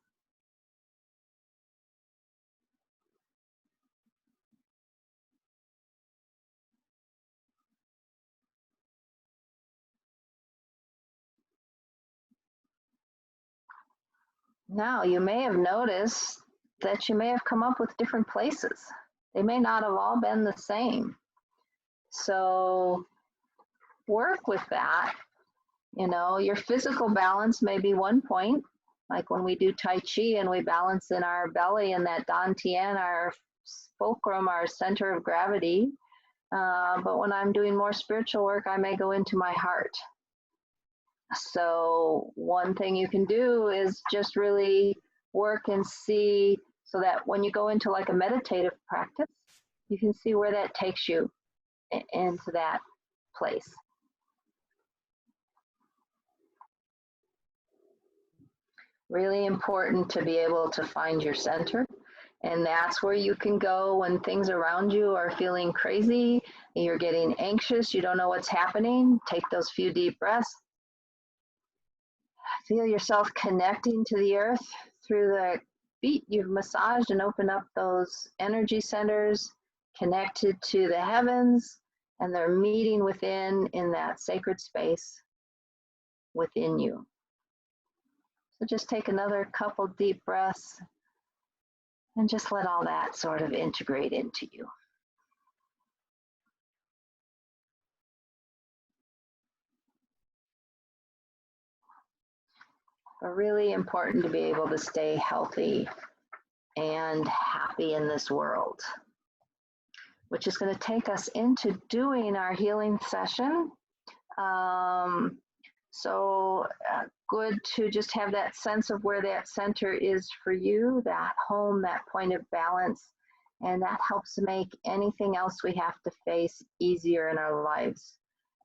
Now, you may have noticed that you may have come up with different places. They may not have all been the same. So work with that. You know, your physical balance may be one point, like when we do Tai Chi and we balance in our belly and that Dantian, our fulcrum, our center of gravity. But when I'm doing more spiritual work, I may go into my heart. So one thing you can do is just really work and see, so that when you go into like a meditative practice, you can see where that takes you. into that place. Really important to be able to find your center. And that's where you can go when things around you are feeling crazy, you're getting anxious, you don't know what's happening. Take those few deep breaths. Feel yourself connecting to the earth through the feet you've massaged, and open up those energy centers connected to the heavens, and they're meeting within in that sacred space within you. So just take another couple deep breaths and just let all that sort of integrate into you. But really important to be able to stay healthy and happy in this world, which is going to take us into doing our healing session. Good to just have that sense of where that center is for you, that home, that point of balance, and that helps to make anything else we have to face easier in our lives.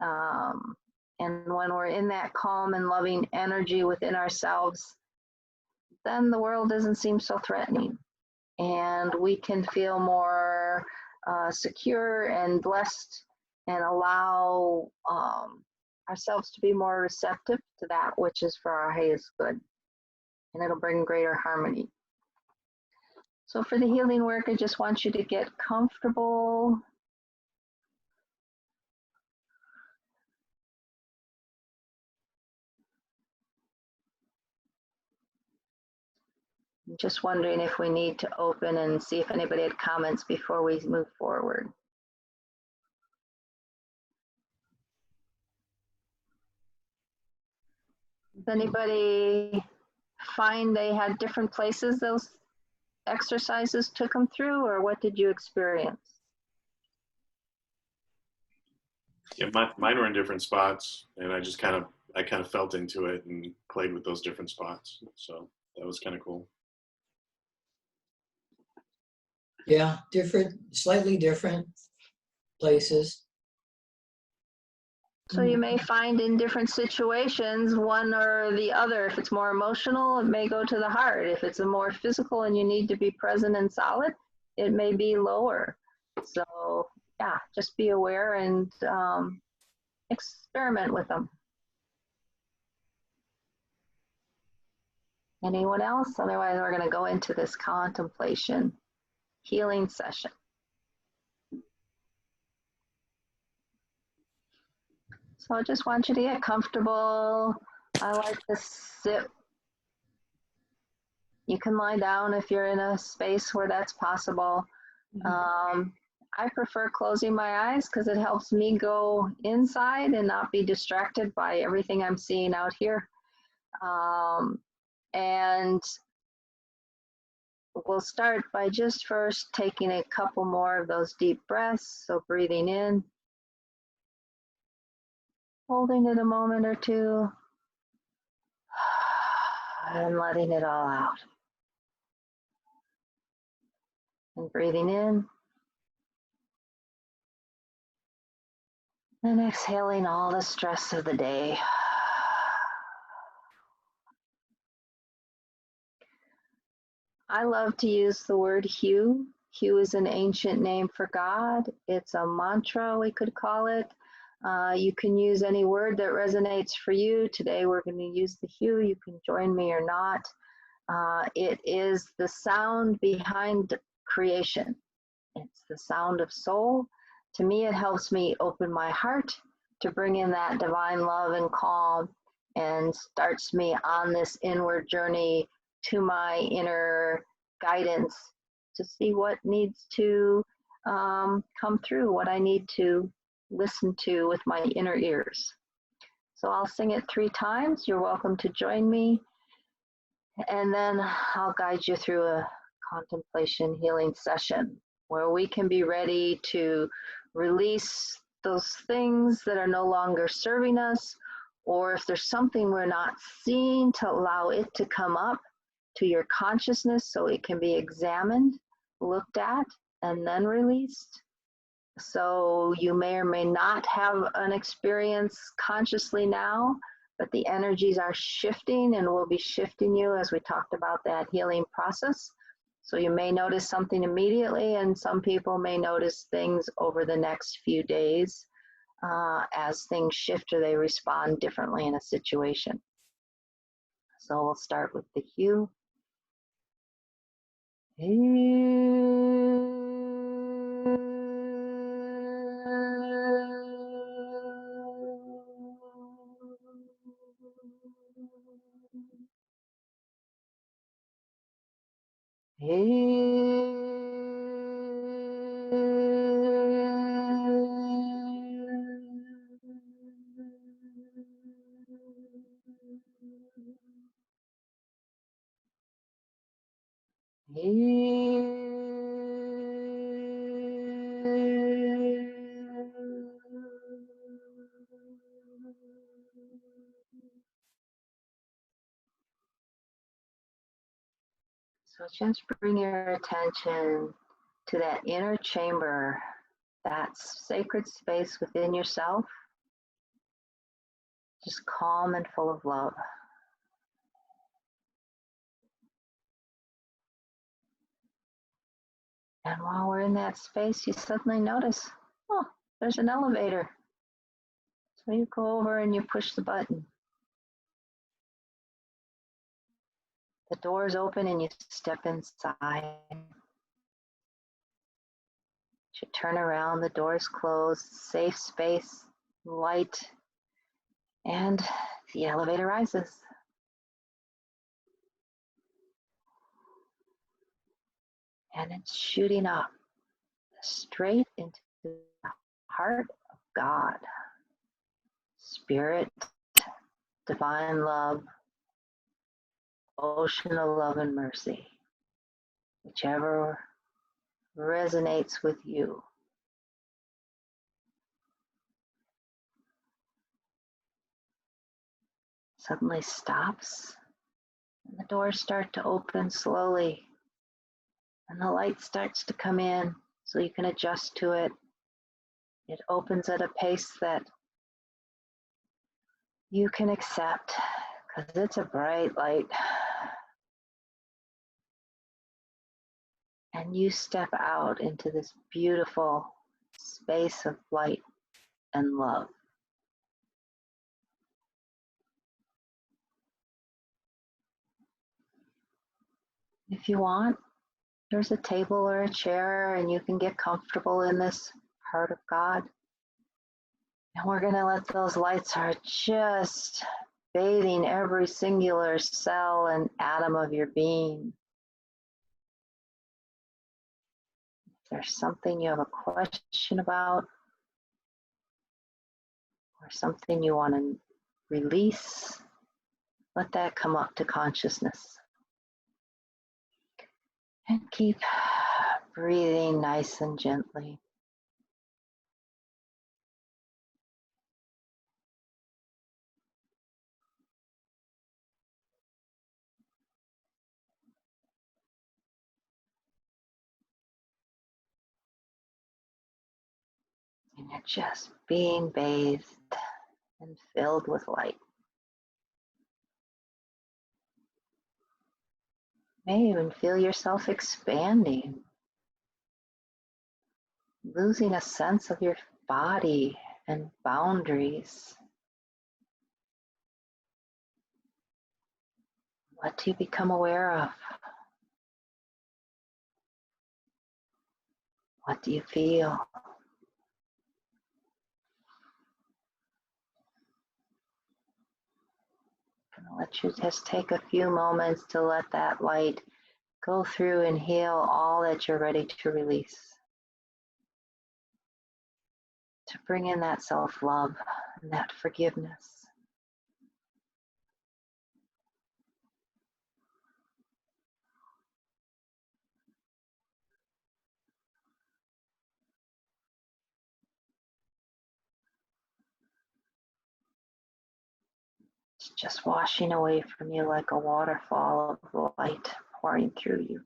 And when we're in that calm and loving energy within ourselves, then the world doesn't seem so threatening, and we can feel more secure and blessed, and allow ourselves to be more receptive to that which is for our highest good, and it'll bring greater harmony. So for the healing work, I just want you to get comfortable. I'm just wondering if we need to open and see if anybody had comments before we move forward. Does anybody find they had different places those exercises took them through, or what did you experience? Yeah, mine were in different spots, and I kind of felt into it and played with those different spots. So that was kind of cool. Yeah, slightly different places. So you may find in different situations one or the other. If it's more emotional, it may go to the heart. If it's a more physical and you need to be present and solid, it may be lower. So yeah, just be aware and experiment with them. Anyone else? Otherwise, we're going to go into this contemplation healing session. So I just want you to get comfortable. I like to sit. You can lie down if you're in a space where that's possible. I prefer closing my eyes because it helps me go inside and not be distracted by everything I'm seeing out here. And we'll start by just first taking a couple more of those deep breaths. So breathing in, holding it a moment or two, and letting it all out. And breathing in, and exhaling all the stress of the day. I love to use the word Hu. Hu is an ancient name for God. It's a mantra, we could call it. You can use any word that resonates for you. Today we're going to use the Hu. You can join me or not. It is the sound behind creation. It's the sound of soul. To me, it helps me open my heart to bring in that divine love and calm, and starts me on this inward journey to my inner guidance to see what needs to come through, what I need to listen to with my inner ears. So I'll sing it 3 times. You're welcome to join me. And then I'll guide you through a contemplation healing session where we can be ready to release those things that are no longer serving us, or if there's something we're not seeing, to allow it to come up to your consciousness so it can be examined, looked at, and then released. So you may or may not have an experience consciously now, but the energies are shifting and will be shifting you as we talked about that healing process. So you may notice something immediately, and some people may notice things over the next few days as things shift or they respond differently in a situation. So we'll start with the hue. So just bring your attention to that inner chamber, that sacred space within yourself, just calm and full of love. And while we're in that space, you suddenly notice, oh, there's an elevator. So you go over and you push the button. The doors open and you step inside. You turn around, the doors closed, safe space, light, and the elevator rises. And it's shooting up straight into the heart of God, Spirit, divine love, ocean of love and mercy, whichever resonates with you. Suddenly stops, and the doors start to open slowly, and the light starts to come in so you can adjust to it. It opens at a pace that you can accept because it's a bright light. And you step out into this beautiful space of light and love. If you want, there's a table or a chair and you can get comfortable in this heart of God. And we're going to let those lights are just bathing every singular cell and atom of your being. If there's something you have a question about, or something you want to release, let that come up to consciousness. And keep breathing nice and gently. And you're just being bathed and filled with light. You may even feel yourself expanding, losing a sense of your body and boundaries. What do you become aware of? What do you feel? I'm going to let you just take a few moments to let that light go through and heal all that you're ready to release. To bring in that self-love and that forgiveness. It's just washing away from you like a waterfall of light pouring through you.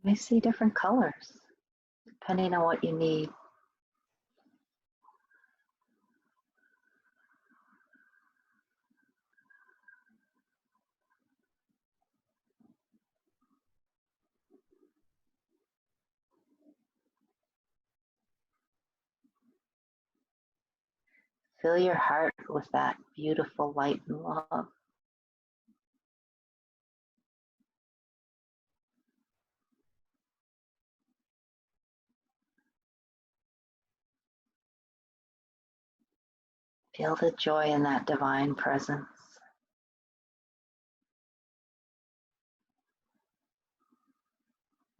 may see different colors depending on what you need. Fill your heart with that beautiful light and love. Feel the joy in that divine presence.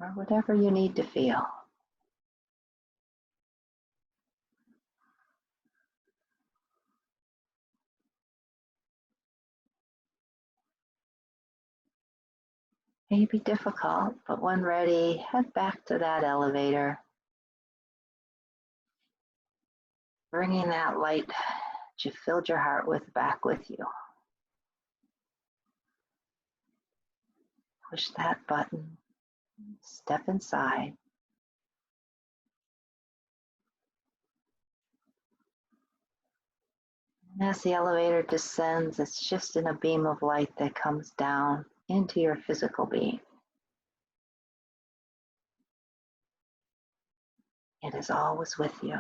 Or whatever you need to feel. May be difficult, but when ready, head back to that elevator, bringing that light that you filled your heart with back with you. Push that button, step inside. And as the elevator descends, it's just in a beam of light that comes down into your physical being. It is always with you.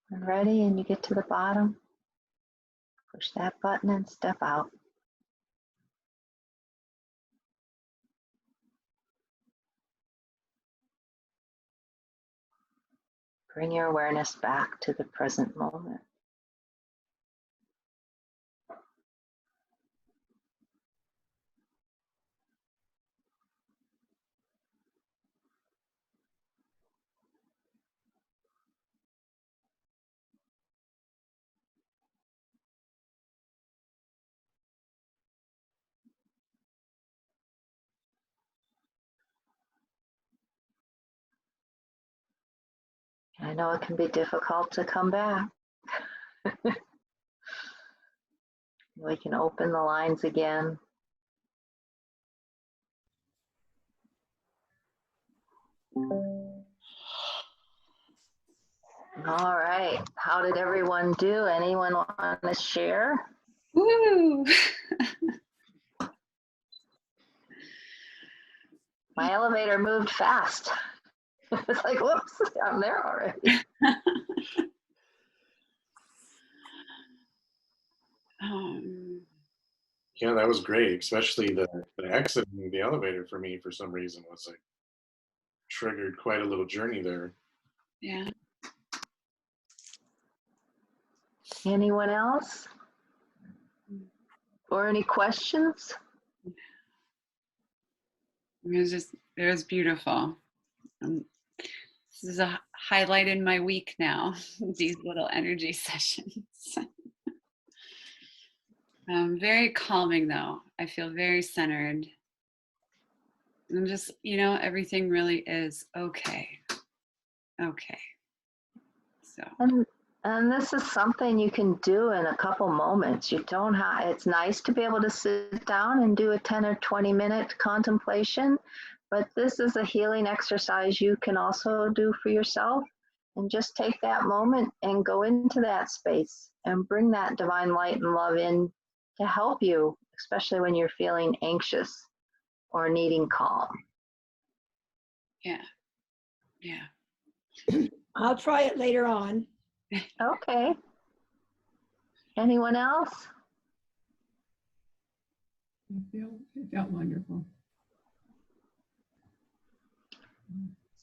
When ready and you get to the bottom, push that button and step out. Bring your awareness back to the present moment. I know it can be difficult to come back. We can open the lines again. All right. How did everyone do? Anyone want to share? Woo! My elevator moved fast. It's like, whoops, I'm there already. Yeah, that was great. Especially the exiting the elevator for me for some reason was like triggered quite a little journey there. Yeah. Anyone else? Or any questions? It was beautiful. This is a highlight in my week now, these little energy sessions. Very calming though. I feel very centered. And just, everything really is okay. Okay. So. And this is something you can do in a couple moments. You don't have, it's nice to be able to sit down and do a 10 or 20 minute contemplation, but this is a healing exercise you can also do for yourself. And just take that moment and go into that space and bring that divine light and love in to help you, especially when you're feeling anxious or needing calm. Yeah. Yeah. I'll try it later on. Okay. Anyone else? It felt wonderful.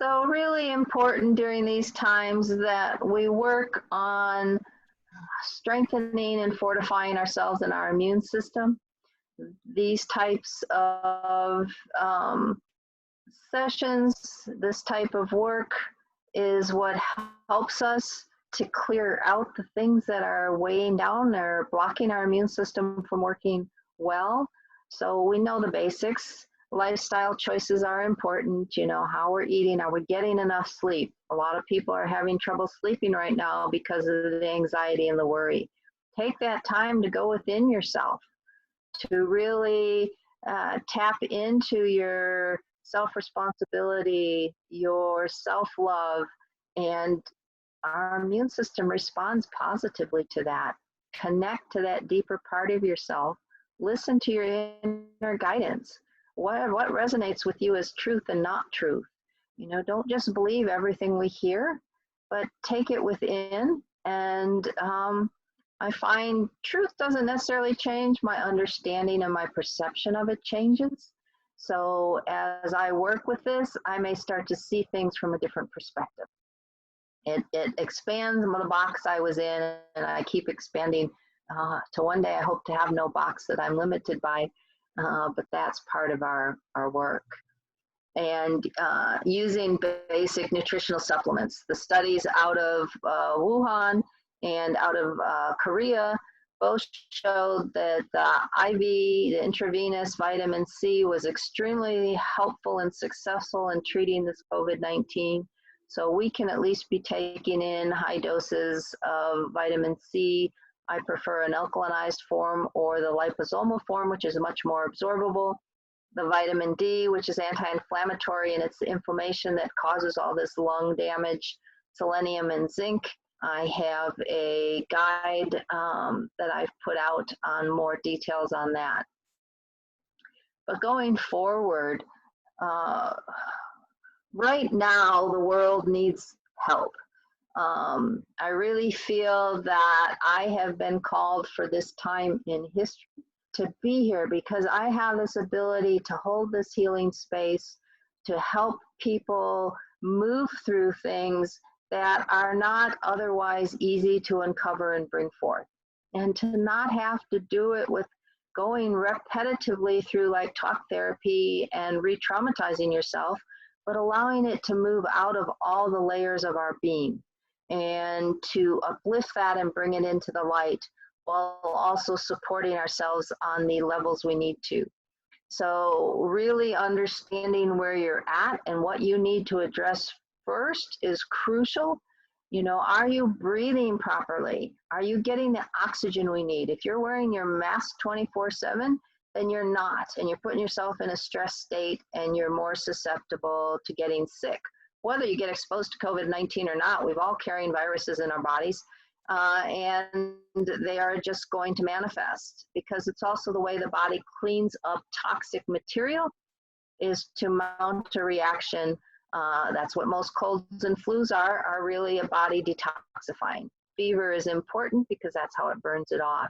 So really important during these times that we work on strengthening and fortifying ourselves and our immune system. These types of sessions, this type of work is what helps us to clear out the things that are weighing down or blocking our immune system from working well. So we know the basics. Lifestyle choices are important. How we're eating, are we getting enough sleep? A lot of people are having trouble sleeping right now because of the anxiety and the worry. Take that time to go within yourself. to really tap into your self-responsibility, your self-love, and our immune system responds positively to that. Connect to that deeper part of yourself. Listen to your inner guidance. What resonates with you as truth and not truth? You know, don't just believe everything we hear, but take it within. And I find truth doesn't necessarily change. My understanding and my perception of it changes. So as I work with this, I may start to see things from a different perspective. It expands the box I was in, and I keep expanding to one day I hope to have no box that I'm limited by, but that's part of our work. And using basic nutritional supplements. The studies out of Wuhan and out of Korea both showed that the IV, the intravenous vitamin C, was extremely helpful and successful in treating this COVID-19. So we can at least be taking in high doses of vitamin C. I prefer an alkalinized form or the liposomal form, which is much more absorbable. The vitamin D, which is anti-inflammatory, and it's the inflammation that causes all this lung damage. Selenium and zinc. I have a guide that I've put out on more details on that. But going forward, right now the world needs help. I really feel that I have been called for this time in history to be here because I have this ability to hold this healing space, to help people move through things that are not otherwise easy to uncover and bring forth. And to not have to do it with going repetitively through like talk therapy and re-traumatizing yourself, but allowing it to move out of all the layers of our being and to uplift that and bring it into the light while also supporting ourselves on the levels we need to. So really understanding where you're at and what you need to address first is crucial. You know, are you breathing properly? Are you getting the oxygen we need? If you're wearing your mask 24/7, then you're not, and you're putting yourself in a stress state and you're more susceptible to getting sick. Whether you get exposed to COVID-19 or not, we've all carrying viruses in our bodies. And they are just going to manifest because it's also the way the body cleans up toxic material is to mount a reaction. That's what most colds and flus are really a body detoxifying. Fever is important because that's how it burns it off.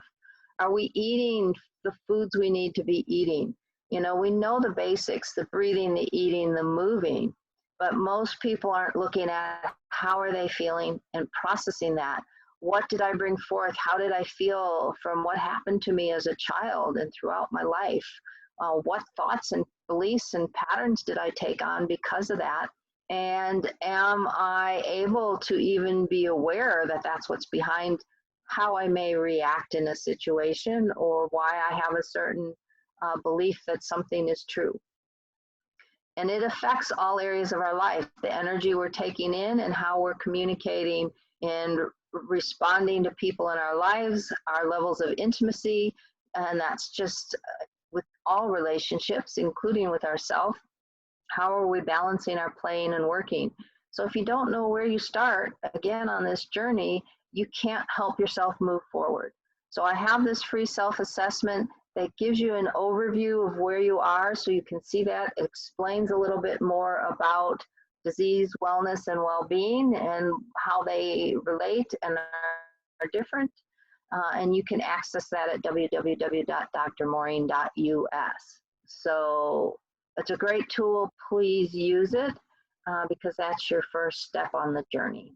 Are we eating the foods we need to be eating? You know, we know the basics, the breathing, the eating, the moving, but most people aren't looking at how are they feeling and processing that. What did I bring forth? How did I feel from what happened to me as a child and throughout my life? What thoughts and beliefs and patterns did I take on because of that? And am I able to even be aware that that's what's behind how I may react in a situation or why I have a certain belief that something is true? And it affects all areas of our life, the energy we're taking in and how we're communicating and responding to people in our lives, our levels of intimacy, and that's just with all relationships, including with ourselves. How are we balancing our playing and working? So if you don't know where you start, again, on this journey, you can't help yourself move forward. So I have this free self-assessment that gives you an overview of where you are so you can see that. It explains a little bit more about disease, wellness, and well-being and how they relate and are different. And you can access that at www.drmaureen.us. So it's a great tool. Please use it because that's your first step on the journey.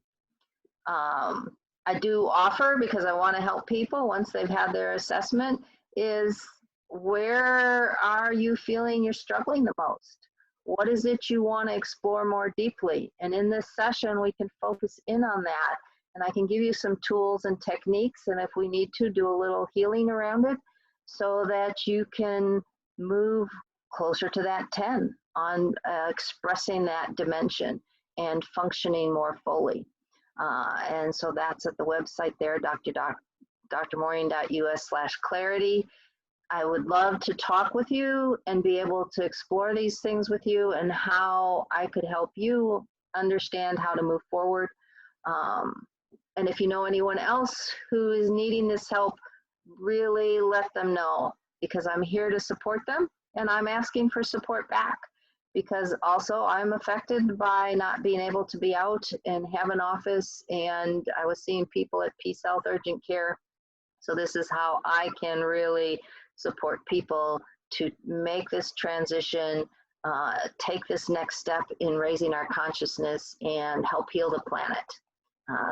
I do offer, because I want to help people once they've had their assessment, is where are you feeling you're struggling the most? What is it you want to explore more deeply? And in this session, we can focus in on that. And I can give you some tools and techniques, and if we need to, do a little healing around it so that you can move closer to that 10 on expressing that dimension and functioning more fully. And so that's at the website there, drmaureen.us/clarity. I would love to talk with you and be able to explore these things with you and how I could help you understand how to move forward. And if you know anyone else who is needing this help, really let them know, because I'm here to support them and I'm asking for support back, because also I'm affected by not being able to be out and have an office, and I was seeing people at Peace Health Urgent Care. So this is how I can really support people to make this transition, take this next step in raising our consciousness and help heal the planet.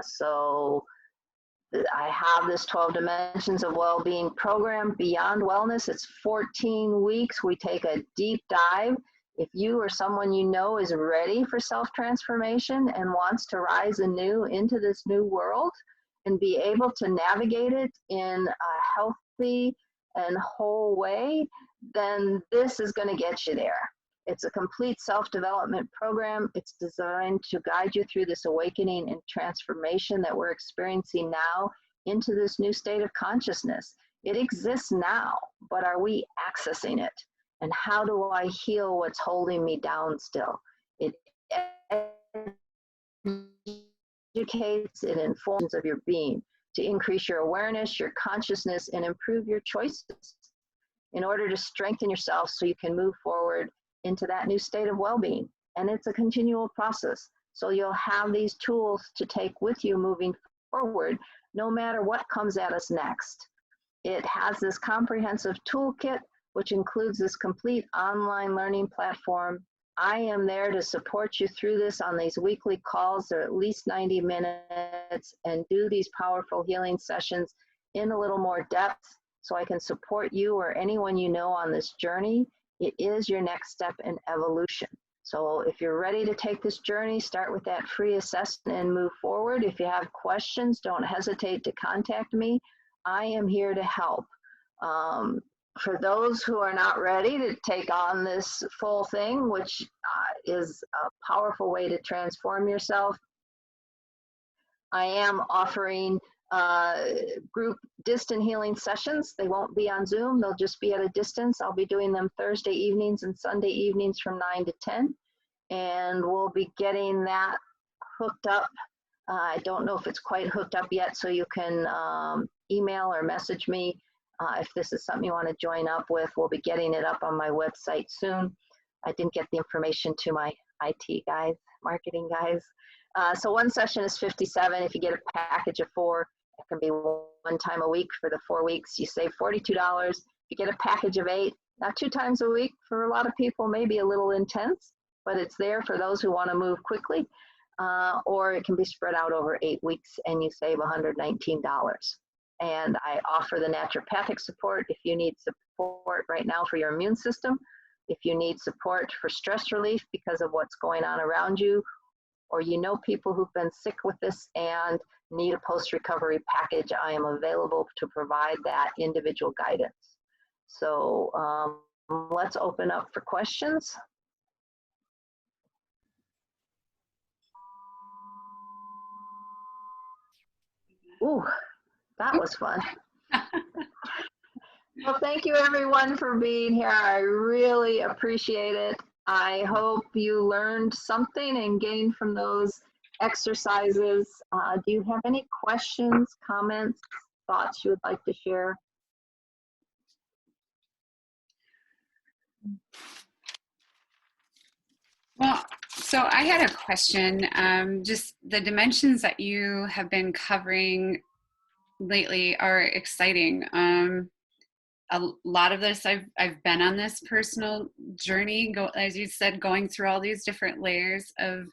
So I have this 12 Dimensions of Wellbeing program, Beyond Wellness. It's 14 weeks. We take a deep dive. If you or someone you know is ready for self-transformation and wants to rise anew into this new world and be able to navigate it in a healthy and whole way, then this is going to get you there. It's a complete self-development program. It's designed to guide you through this awakening and transformation that we're experiencing now into this new state of consciousness. It exists now, but are we accessing it? And how do I heal what's holding me down still? It educates, it informs of your being to increase your awareness, your consciousness, and improve your choices in order to strengthen yourself so you can move forward into that new state of well-being. And it's a continual process. So you'll have these tools to take with you moving forward, no matter what comes at us next. It has this comprehensive toolkit, which includes this complete online learning platform. I am there to support you through this on these weekly calls. They're at least 90 minutes, and do these powerful healing sessions in a little more depth so I can support you or anyone you know on this journey. It is your next step in evolution. So if you're ready to take this journey, start with that free assessment and move forward. If you have questions, don't hesitate to contact me. I am here to help. For those who are not ready to take on this full thing, which is a powerful way to transform yourself, I am offering group distant healing sessions. They won't be on Zoom. They'll just be at a distance. I'll be doing them Thursday evenings and Sunday evenings from 9 to 10. And we'll be getting that hooked up. I don't know if it's quite hooked up yet, so you can email or message me if this is something you want to join up with. We'll be getting it up on my website soon. I didn't get the information to my IT guys, marketing guys. So one session is $57. If you get a package of 4, it can be one time a week for the 4 weeks. You save $42. If you get a package of 8, not 2 times a week, for a lot of people, maybe a little intense, but it's there for those who want to move quickly. Or it can be spread out over 8 weeks and you save $119. And I offer the naturopathic support if you need support right now for your immune system, if you need support for stress relief because of what's going on around you, or you know people who've been sick with this and need a post-recovery package, I am available to provide that individual guidance. So let's open up for questions. Ooh, that was fun. Well, thank you everyone for being here. I really appreciate it. I hope you learned something and gained from those exercises. Do you have any questions, comments, thoughts you would like to share? Well, so I had a question. Just the dimensions that you have been covering lately are exciting. A lot of this, I've been on this personal journey, as you said, going through all these different layers of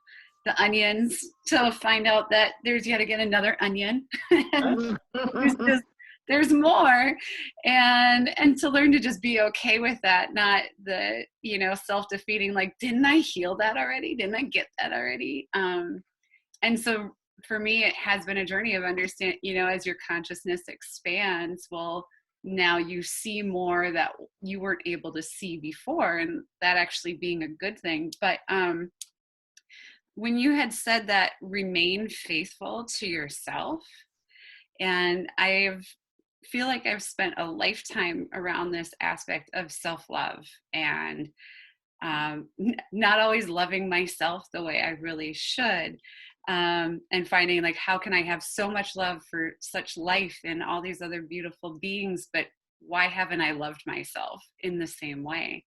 the onions to find out that there's yet again another onion. there's more, and to learn to just be okay with that, not the self-defeating, like, didn't I heal that already? Didn't I get that already? And so for me, it has been a journey of understanding, as your consciousness expands, well, now you see more that you weren't able to see before, and that actually being a good thing. But when you had said that remain faithful to yourself, and I've feel like I've spent a lifetime around this aspect of self-love and not always loving myself the way I really should. And finding like, how can I have so much love for such life and all these other beautiful beings, but why haven't I loved myself in the same way?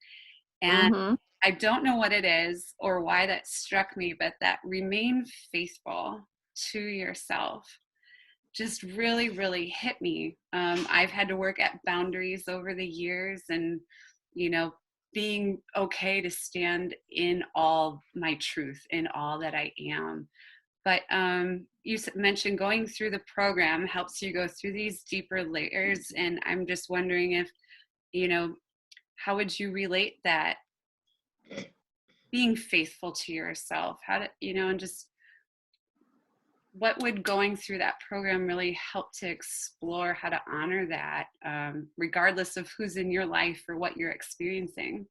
And Mm-hmm. I don't know what it is or why that struck me, but that remain faithful to yourself just really, really hit me. I've had to work at boundaries over the years and, being okay to stand in all my truth, in all that I am. But you mentioned going through the program helps you go through these deeper layers. And I'm just wondering if, how would you relate that being faithful to yourself? How to, and just what would going through that program really help to explore how to honor that, regardless of who's in your life or what you're experiencing?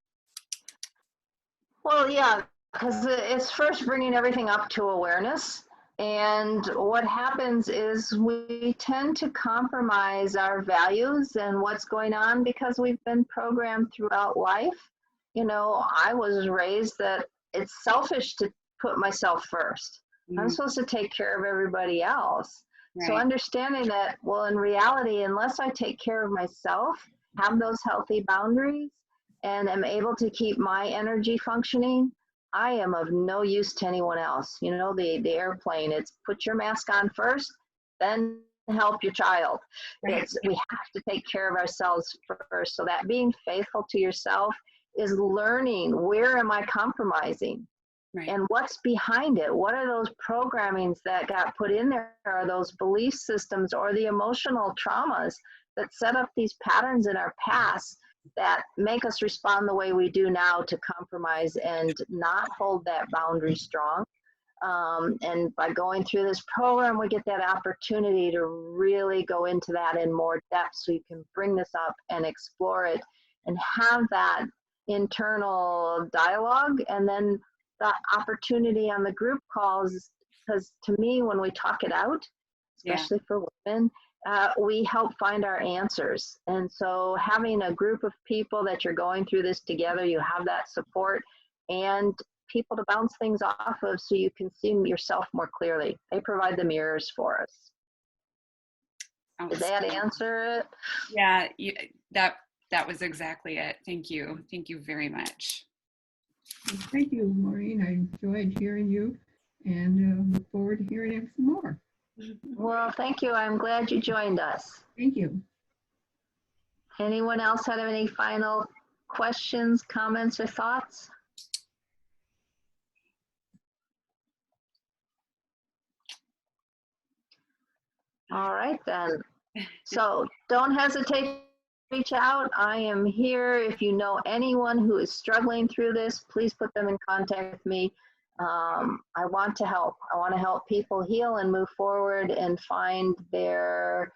Well, yeah, because it's first bringing everything up to awareness. And what happens is we tend to compromise our values and what's going on because we've been programmed throughout life. I was raised that it's selfish to put myself first. I'm supposed to take care of everybody else. Right. So understanding that, well, in reality, unless I take care of myself, have those healthy boundaries, and am able to keep my energy functioning, I am of no use to anyone else. The airplane, it's put your mask on first, then help your child. Right. We have to take care of ourselves first. So that being faithful to yourself is learning, where am I compromising? Right. And what's behind it? What are those programmings that got put in there? Are those belief systems or the emotional traumas that set up these patterns in our past that make us respond the way we do now to compromise and not hold that boundary strong? And by going through this program, we get that opportunity to really go into that in more depth so you can bring this up and explore it and have that internal dialogue, and then the opportunity on the group calls, because to me, when we talk it out, especially for women, we help find our answers. And so having a group of people that you're going through this together, you have that support and people to bounce things off of so you can see yourself more clearly. They provide the mirrors for us. Did that answer it? Yeah, that was exactly it. Thank you. Thank you very much. Thank you, Maureen. I enjoyed hearing you and look forward to hearing some more. Well, thank you. I'm glad you joined us. Thank you. Anyone else have any final questions, comments, or thoughts? All right, then. So don't hesitate to reach out. I am here. If you know anyone who is struggling through this, please put them in contact with me. I want to help. I want to help people heal and move forward and find their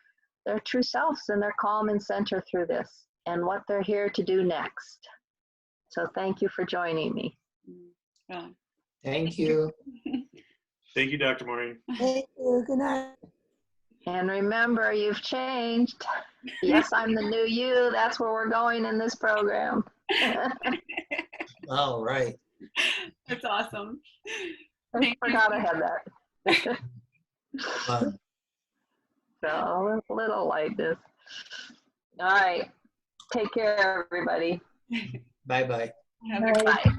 true selves and their calm and center through this and what they're here to do next. So thank you for joining me. Thank you. Thank you, Dr. Maureen. Thank you. Good night. And remember, you've changed. Yes, I'm the new you. That's where we're going in this program. All right. That's awesome. I forgot I had that. Fun. So a little like this. All right. Take care, everybody. Bye-bye. Have a good Bye.